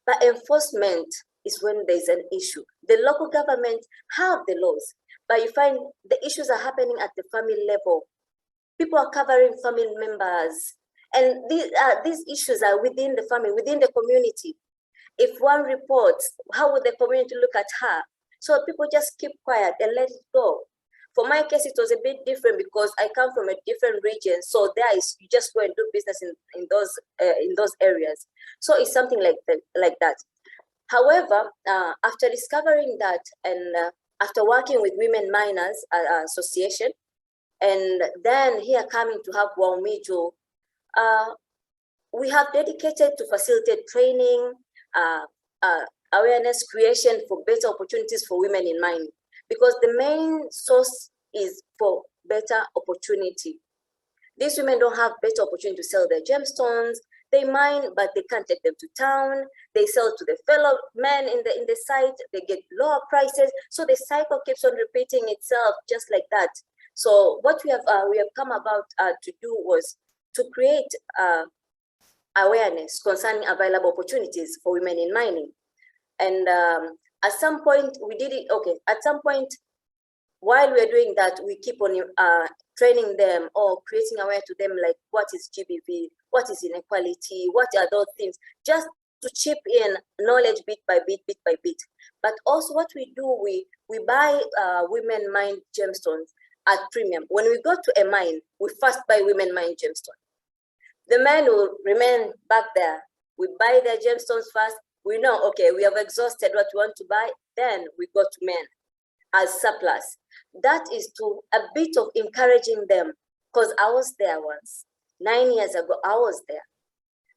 but enforcement is when there's an issue. The local government have the laws, but you find the issues are happening at the family level. People are covering family members, and these issues are within the family, within the community. If one reports, how would the community look at her? So people just keep quiet and let it go. For my case, it was a bit different because I come from a different region. So there is, you just go and do business in those areas. So it's something like that. However, after discovering that and after working with Women Miners Association, and then here coming to have WOOW, we have dedicated to facilitate training, awareness creation for better opportunities for women in mining, because the main source is for better opportunity. These women don't have better opportunity to sell their gemstones. They mine, but they can't take them to town. They sell to the fellow men in the site. They get lower prices. So the cycle keeps on repeating itself just like that. So what we have come about to do was to create awareness concerning available opportunities for women in mining. And at some point we did it, okay, at some point while we're doing that, we keep on training them or creating aware to them, like what is GBV, what is inequality, what are those things, just to chip in knowledge bit by bit, bit by bit. But also what we do, we buy women mined gemstones at premium. When we go to a mine, we first buy women mined gemstones. The men will remain back there. We buy their gemstones first. We know, okay, we have exhausted what we want to buy. Then we go to men as surplus. That is to a bit of encouraging them, because I was there once. 9 years ago, I was there.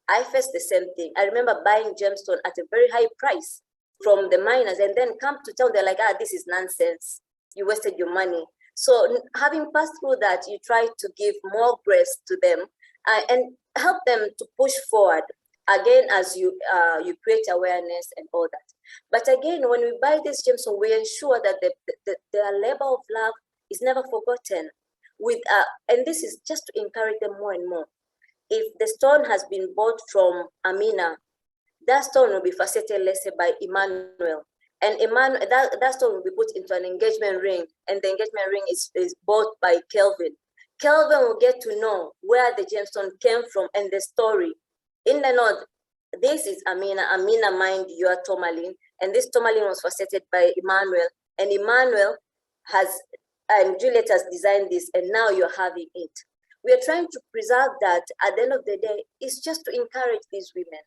I faced the same thing. I remember buying gemstone at a very high price from the miners, and then come to town, they're like, this is nonsense. You wasted your money. So having passed through that, you try to give more grace to them and help them to push forward. Again, as you create awareness and all that. But again, when we buy this gemstone, we ensure that their labor of love is never forgotten. And this is just to encourage them more and more. If the stone has been bought from Amina, that stone will be faceted, let's say, by Emmanuel. And that stone will be put into an engagement ring, and the engagement ring is bought by Kelvin. Kelvin will get to know where the gemstone came from and the story. In the north, this is Amina. Amina mined your tourmaline, and this tourmaline was faceted by Emmanuel. And Emmanuel Juliet has designed this, and now you're having it. We are trying to preserve that. At the end of the day, it's just to encourage these women,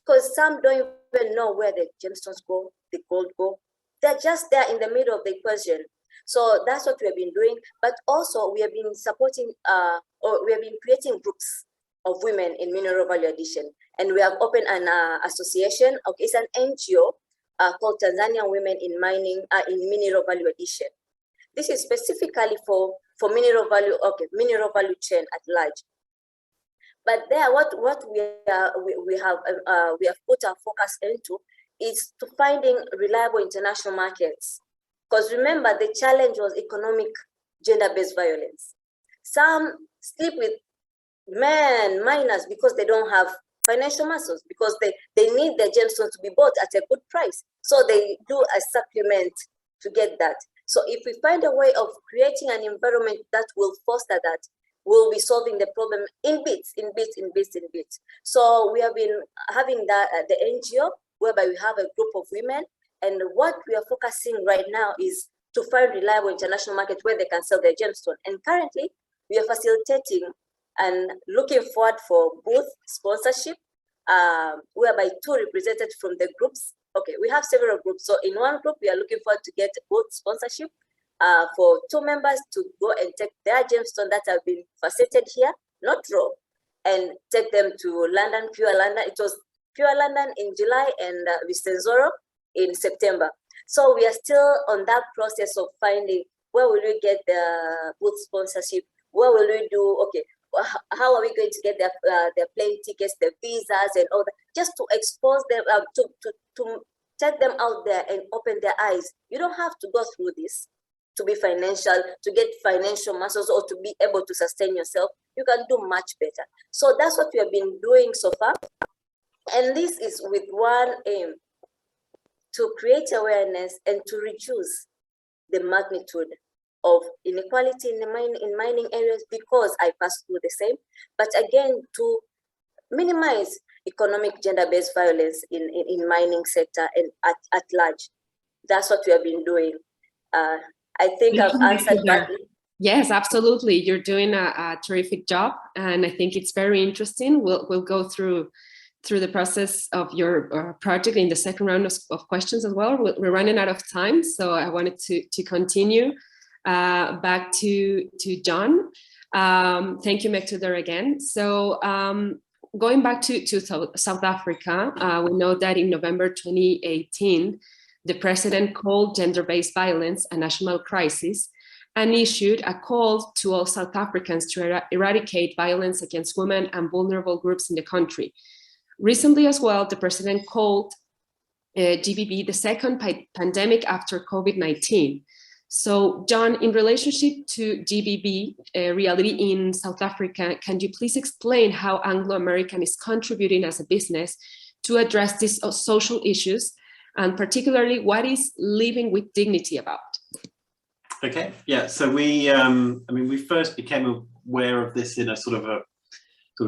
because some don't even know where the gemstones go, the gold go. They're just there in the middle of the equation. So that's what we have been doing. But also we have been supporting, or we have been creating groups of women in mineral value addition. And we have opened an association. Okay, it's an NGO called Tanzania Women in Mining, in Mineral Value Addition. This is specifically for mineral value, mineral value chain at large. But there, what we have put our focus into is to finding reliable international markets. Because remember, the challenge was economic gender-based violence. Some sleep with men, minors, because they don't have financial muscles, because they need their gemstones to be bought at a good price. So they do a supplement to get that. So if we find a way of creating an environment that will foster that, we'll be solving the problem in bits. So we have been having the NGO, whereby we have a group of women, and what we are focusing right now is to find reliable international markets where they can sell their gemstone. And currently, we are facilitating and looking forward for both sponsorship, whereby 2 represented from the groups. Okay, we have several groups. So in one group, we are looking forward to get both sponsorship for 2 members to go and take their gemstone that have been facilitated here, not raw, and take them to London, Pure London. It was Pure London in July and Vicenzoro in September. So we are still on that process of finding where will we get the booth sponsorship, where will we do, okay, how are we going to get their plane tickets, the visas and all that, just to expose them, to take them out there and open their eyes. You don't have to go through this to be financial, to get financial muscles or to be able to sustain yourself. You can do much better. So that's what we have been doing so far. And this is with one aim, to create awareness and to reduce the magnitude of inequality in mining areas, because I pass through the same, but again, to minimize economic gender-based violence in mining sector and at large. That's what we have been doing. I think I've answered that. Yes, absolutely. You're doing a terrific job, and I think it's very interesting. We'll go through the process of your project in the second round of questions as well. We're running out of time, so I wanted to continue back to Jon. Thank you, Mecktilder, again. So going back to South Africa, we know that in November 2018, the president called gender-based violence a national crisis and issued a call to all South Africans to eradicate violence against women and vulnerable groups in the country. Recently as well, the president called GBB the second pandemic after COVID-19. So, Jon, in relationship to GBB reality in South Africa, can you please explain how Anglo American is contributing as a business to address these social issues, and particularly what is living with dignity about? Okay, yeah, so we, I mean, we first became aware of this in a sort of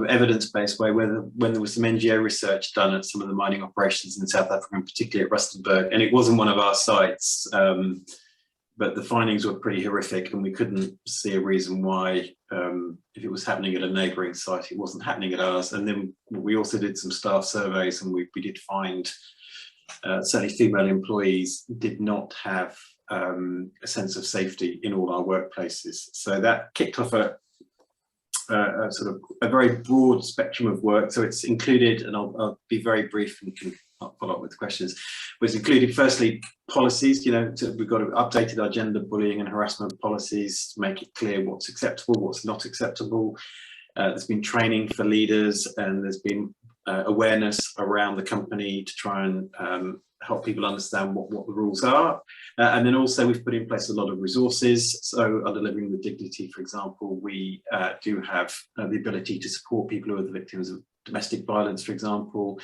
evidence-based way, when there was some NGO research done at some of the mining operations in South Africa, and particularly at Rustenburg, and it wasn't one of our sites, but the findings were pretty horrific, and we couldn't see a reason why, if it was happening at a neighbouring site, it wasn't happening at ours. And then we also did some staff surveys, and we did find certainly female employees did not have a sense of safety in all our workplaces. So that kicked off a sort of a very broad spectrum of work. So it's included, and I'll be very brief and can follow up with questions, but it's included firstly policies. You know, we've got to updated our gender bullying and harassment policies to make it clear what's acceptable, what's not acceptable. There's been training for leaders, and there's been awareness around the company to try and help people understand what the rules are. And then also we've put in place a lot of resources. So under Living with Dignity, for example, we do have the ability to support people who are the victims of domestic violence, for example.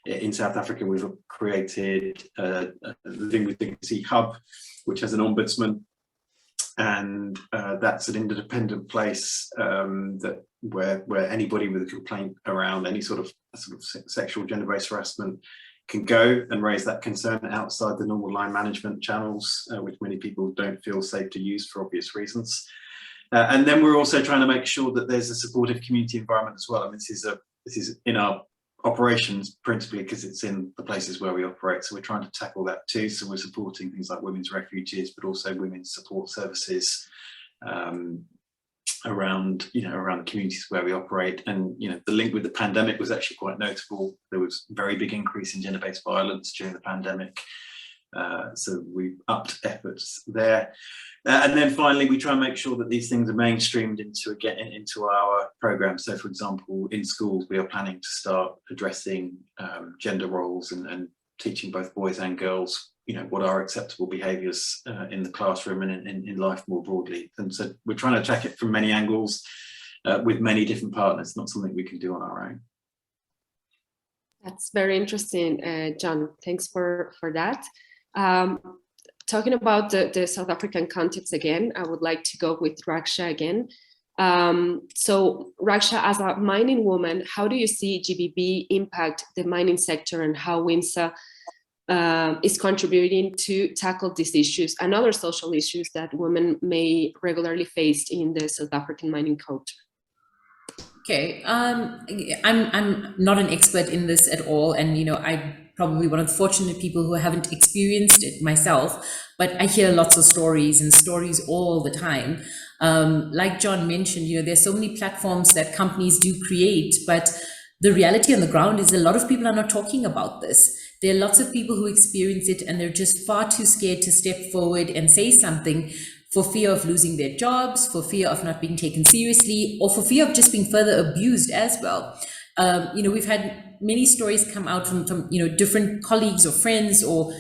In South Africa, we've created a Living with Dignity hub, which has an ombudsman. And that's an independent place where anybody with a complaint around any sort of sexual gender-based harassment can go and raise that concern outside the normal line management channels, which many people don't feel safe to use for obvious reasons. And then we're also trying to make sure that there's a supportive community environment as well. I mean, this is in our operations principally because it's in the places where we operate. So we're trying to tackle that too. So we're supporting things like women's refuges, but also women's support services around the communities where we operate. And the link with the pandemic was actually quite notable. There was a very big increase in gender-based violence during the pandemic. So we've upped efforts there. And then finally, we try and make sure that these things are mainstreamed into our program. So for example, in schools, we are planning to start addressing gender roles and teaching both boys and girls, what are acceptable behaviours in the classroom and in life more broadly. And so we're trying to attack it from many angles with many different partners, not something we can do on our own. That's very interesting, Jon. Thanks for that. Talking about the South African context again, I would like to go with Raksha again. So Raksha, as a mining woman, how do you see GBB impact the mining sector, and how WIMSA is contributing to tackle these issues and other social issues that women may regularly face in the South African mining culture? Okay, I'm not an expert in this at all, and I'm probably one of the fortunate people who haven't experienced it myself, but I hear lots of stories all the time. Like Jon mentioned, there's so many platforms that companies do create, but the reality on the ground is a lot of people are not talking about this. There are lots of people who experience it, and they're just far too scared to step forward and say something, for fear of losing their jobs, for fear of not being taken seriously, or for fear of just being further abused as well. We've had many stories come out from different colleagues or friends or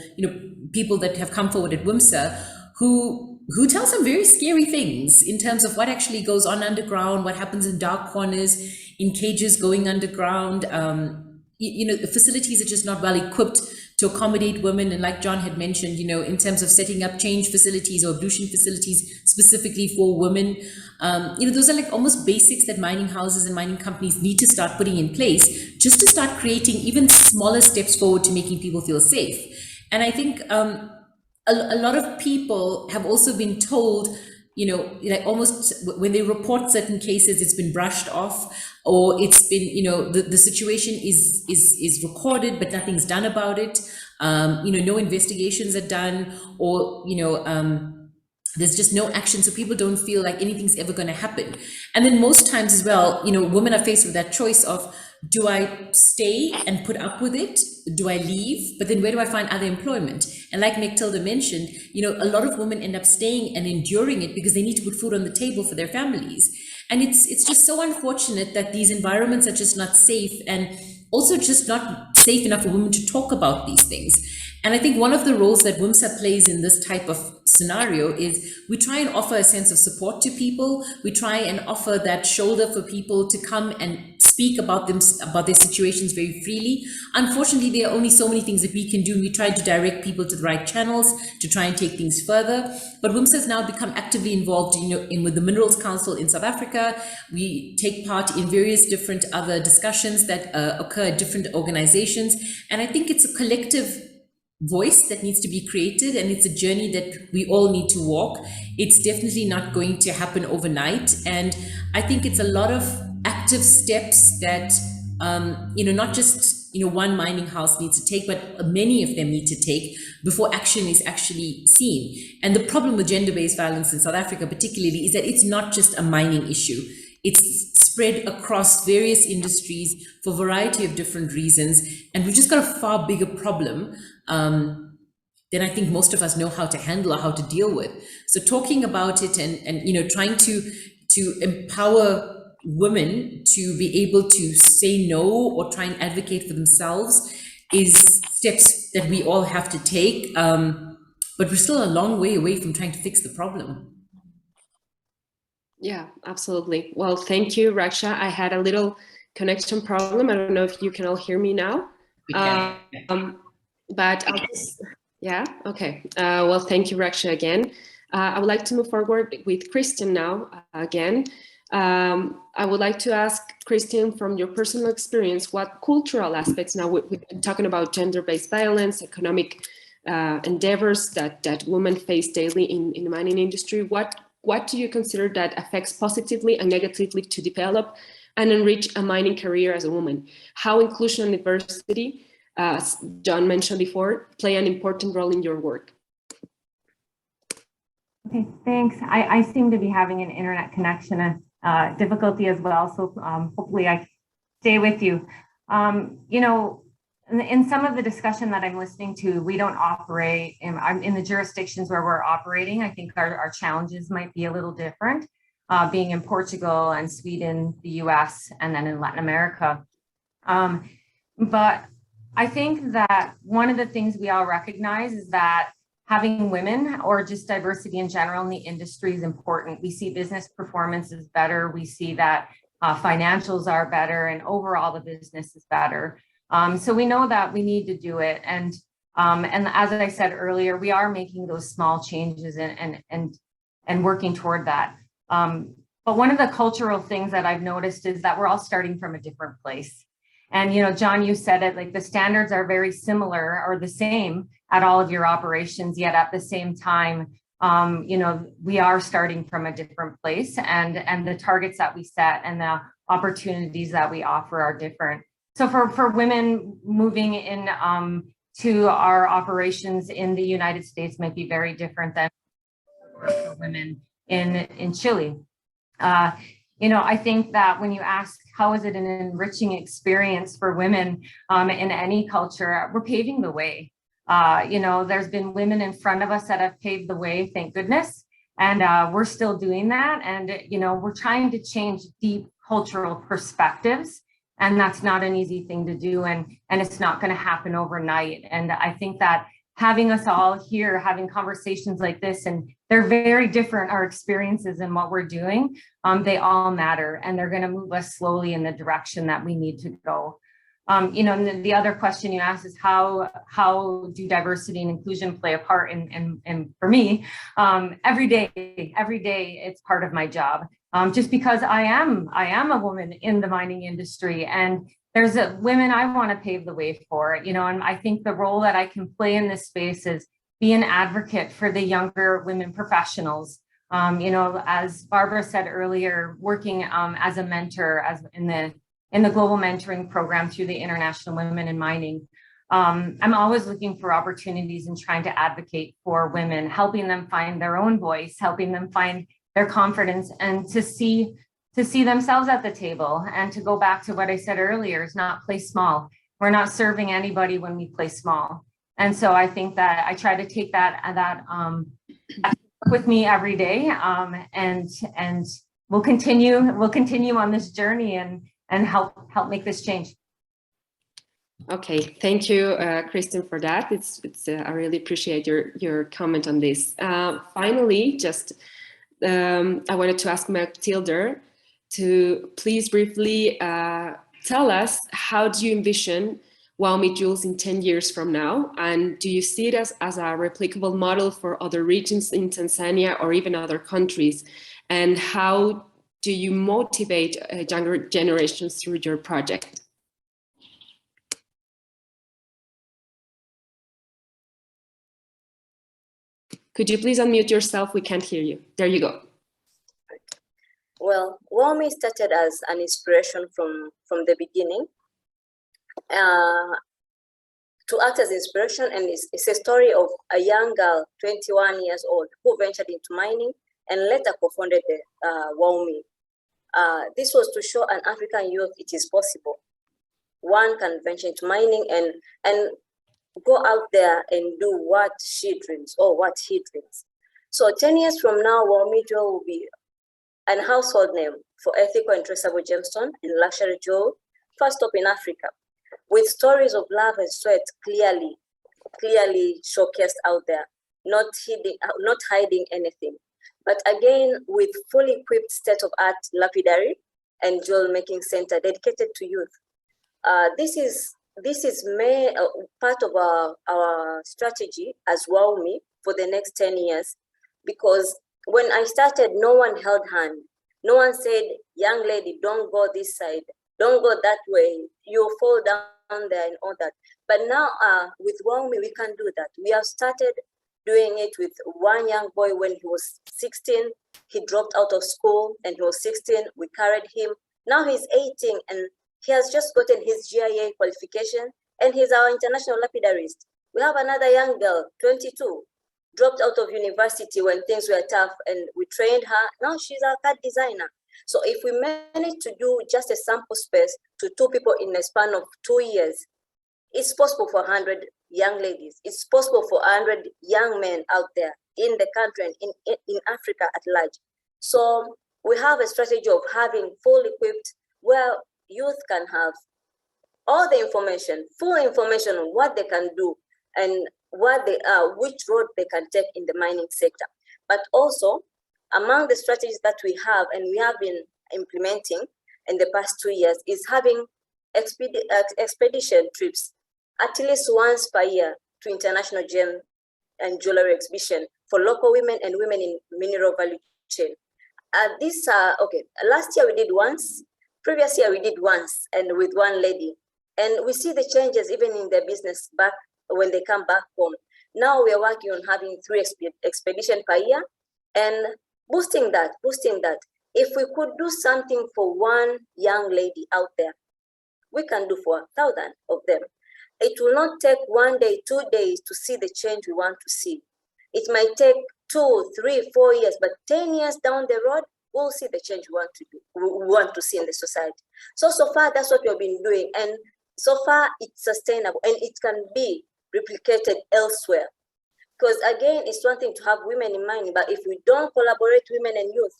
people that have come forward at WIMSA who tell some very scary things in terms of what actually goes on underground, what happens in dark corners, in cages going underground. The facilities are just not well equipped to accommodate women. And like Jon had mentioned, in terms of setting up change facilities or ablution facilities specifically for women, those are like almost basics that mining houses and mining companies need to start putting in place, just to start creating even smaller steps forward to making people feel safe. And I think a lot of people have also been told, almost when they report certain cases, it's been brushed off, or it's been, the situation is recorded, but nothing's done about it. No investigations are done, or, there's just no action. So people don't feel like anything's ever going to happen. And then most times as well, women are faced with that choice of, do I stay and put up with it? Do I leave? But then where do I find other employment? And like Mecktilder mentioned, a lot of women end up staying and enduring it because they need to put food on the table for their families. And it's just so unfortunate that these environments are just not safe, and also just not safe enough for women to talk about these things. And I think one of the roles that WIMSA plays in this type of scenario is we try and offer a sense of support to people. We try and offer that shoulder for people to come and speak about their situations very freely. Unfortunately, there are only so many things that we can do. We try to direct people to the right channels to try and take things further. But WIMSA has now become actively involved, with the Minerals Council in South Africa. We take part in various different other discussions that occur at different organizations. And I think it's a collective voice that needs to be created, and it's a journey that we all need to walk. It's definitely not going to happen overnight, and I think it's a lot of active steps that not just one mining house needs to take, but many of them need to take before action is actually seen. And the problem with gender-based violence in South Africa particularly is that it's not just a mining issue. It's spread across various industries for a variety of different reasons, and we've just got a far bigger problem than I think most of us know how to handle or how to deal with. So talking about it and trying to empower women to be able to say no or try and advocate for themselves is steps that we all have to take, but we're still a long way away from trying to fix the problem. Yeah, absolutely. Well, thank you, Raksha. I had a little connection problem. I don't know if you can all hear me now. But I'll just, yeah, okay. Well, thank you, Raksha, again. I would like to move forward with Kristen now again. I would like to ask Kristen, from your personal experience, what cultural aspects, now we've been talking about gender-based violence, economic endeavors that women face daily in the mining industry. What do you consider that affects positively and negatively to develop and enrich a mining career as a woman? How inclusion and diversity, as Jon mentioned before, play an important role in your work? Okay, thanks. I seem to be having an internet connection difficulty as well, so hopefully I stay with you. in some of the discussion that I'm listening to, we don't operate in the jurisdictions where we're operating. I think our challenges might be a little different, being in Portugal and Sweden, the US, and then in Latin America. But I think that one of the things we all recognize is that having women or just diversity in general in the industry is important. We see business performance is better. We see that financials are better and overall the business is better. So we know that we need to do it. And as I said earlier, we are making those small changes and working toward that. But one of the cultural things that I've noticed is that we're all starting from a different place. And, you know, John, you said it, like the standards are very similar or the same at all of your operations, yet at the same time, you know, we are starting from a different place, and the targets that we set and the opportunities that we offer are different. So for women moving in to our operations in the United States might be very different than for women in Chile. You know, I think that when you ask, how is it an enriching experience for women in any culture, we're paving the way. You know, there's been women in front of us that have paved the way, thank goodness. And we're still doing that. And, you know, we're trying to change deep cultural perspectives. And that's not an easy thing to do. And it's not going to happen overnight. And I think that having us all here, having conversations like this, and they're very different, our experiences and what we're doing, they all matter, and they're going to move us slowly in the direction that we need to go. You know, and the other question you asked is how do diversity and inclusion play a part in for me, every day it's part of my job. Just because I am a woman in the mining industry, and there's women I want to pave the way for, you know, and I think the role that I can play in this space is be an advocate for the younger women professionals. You know, as Barbara said earlier, working as a mentor in the global mentoring program through the International Women in Mining. I'm always looking for opportunities and trying to advocate for women, helping them find their own voice, helping them find their confidence, and to see themselves at the table. And to go back to what I said earlier, is not play small. We're not serving anybody when we play small. And so I think that I try to take that with me every day, and we'll continue on this journey and help make this change. Okay, thank you, Kristen, for that. I really appreciate your comment on this. Finally, just I wanted to ask Mecktilder to please briefly tell us, how do you envision WOOW Meet Jules in 10 years from now? And do you see it as a replicable model for other regions in Tanzania or even other countries? And how do you motivate younger generations through your project? Could you please unmute yourself? We can't hear you. There you go. Well, WOOW Meet started as an inspiration from the beginning, to act as inspiration, and it's a story of a young girl, 21 years old, who ventured into mining and later co-founded the WOOW Meet. This was to show an African youth it is possible. One can venture into mining and go out there and do what she dreams or what he dreams. So 10 years from now, WOOW Meet will be an household name for ethical and traceable gemstone and luxury jewel, first up in Africa, with stories of love and sweat clearly showcased out there, not hiding anything. But again, with fully equipped state-of-art lapidary and jewel making center dedicated to youth. This is part of our strategy as WOOW Meet for the next 10 years, because when I started, no one held hand. No one said, young lady, don't go this side, don't go that way, you'll fall down there and all that. But now with WOOW Meet, we can do that. We have started doing it with one young boy when he was 16. He dropped out of school and he was 16. We carried him. Now he's 18 and he has just gotten his GIA qualification and he's our international lapidarist. We have another young girl, 22, dropped out of university when things were tough and we trained her. Now she's our CAD designer. So if we manage to do just a sample space to 2 people in a span of 2 years, It's possible for 100 young ladies. It's possible for 100 young men out there in the country and in Africa at large. So we have a strategy of having fully equipped where youth can have all the information, full information on what they can do and what they are, which road they can take in the mining sector. But also, among the strategies that we have and we have been implementing in the past 2 years is having expedition trips at least once per year to international gem and jewelry exhibition for local women and women in mineral value chain. Okay, last year we did once, previous year we did once, and with one lady. And we see the changes even in their business back when they come back home. Now we are working on having 3 expeditions per year and boosting that. If we could do something for one young lady out there, we can do for 1,000 of them. It will not take 1 day, 2 days to see the change we want to see. It might take 2, 3, 4 years, but 10 years down the road, we'll see the change we want to see in the society. So far, that's what we've been doing. And so far, it's sustainable and it can be replicated elsewhere. Because again, it's one thing to have women in mining, but if we don't collaborate women and youth,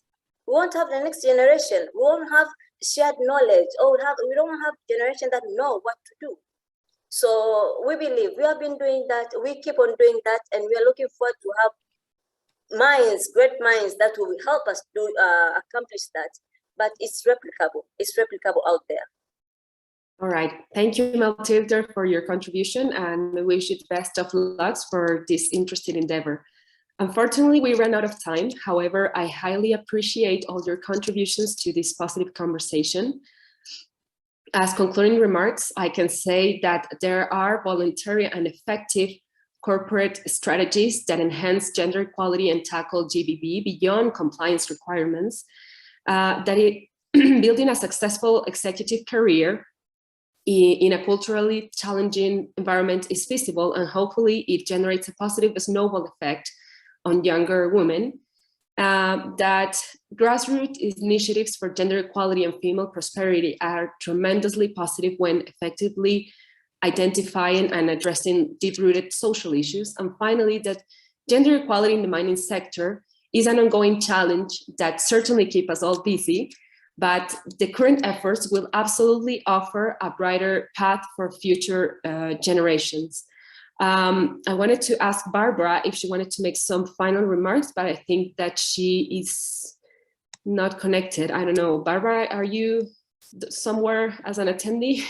we won't have the next generation. We won't have shared knowledge, or we don't have generation that know what to do. So we believe we have been doing that. We keep on doing that, and we are looking forward to have minds, great minds that will help us do accomplish that. But it's replicable. It's replicable out there. All right. Thank you, Mecktilder, for your contribution, and we wish you the best of luck for this interesting endeavor. Unfortunately, we ran out of time. However, I highly appreciate all your contributions to this positive conversation. As concluding remarks, I can say that there are voluntary and effective corporate strategies that enhance gender equality and tackle GBB beyond compliance requirements, building a successful executive career in a culturally challenging environment is feasible, and hopefully it generates a positive snowball effect on younger women. That grassroots initiatives for gender equality and female prosperity are tremendously positive when effectively identifying and addressing deep-rooted social issues. And finally, that gender equality in the mining sector is an ongoing challenge that certainly keeps us all busy, but the current efforts will absolutely offer a brighter path for future generations. I wanted to ask Barbara if she wanted to make some final remarks, but I think that she is not connected. I don't know. Barbara, are you somewhere as an attendee?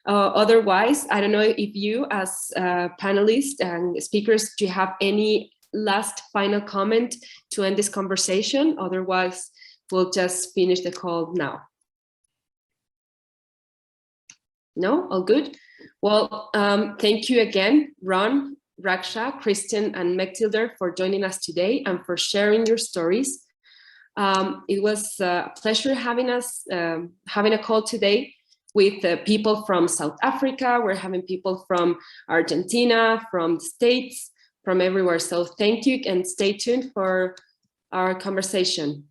Otherwise, I don't know if you as panelists and speakers, do you have any last final comment to end this conversation? Otherwise, we'll just finish the call now. No, all good. Well, thank you again, Ron, Raksha, Kristen, and Mecktilder for joining us today and for sharing your stories. It was a pleasure having a call today with people from South Africa. We're having people from Argentina, from the States, from everywhere. So thank you and stay tuned for our conversation.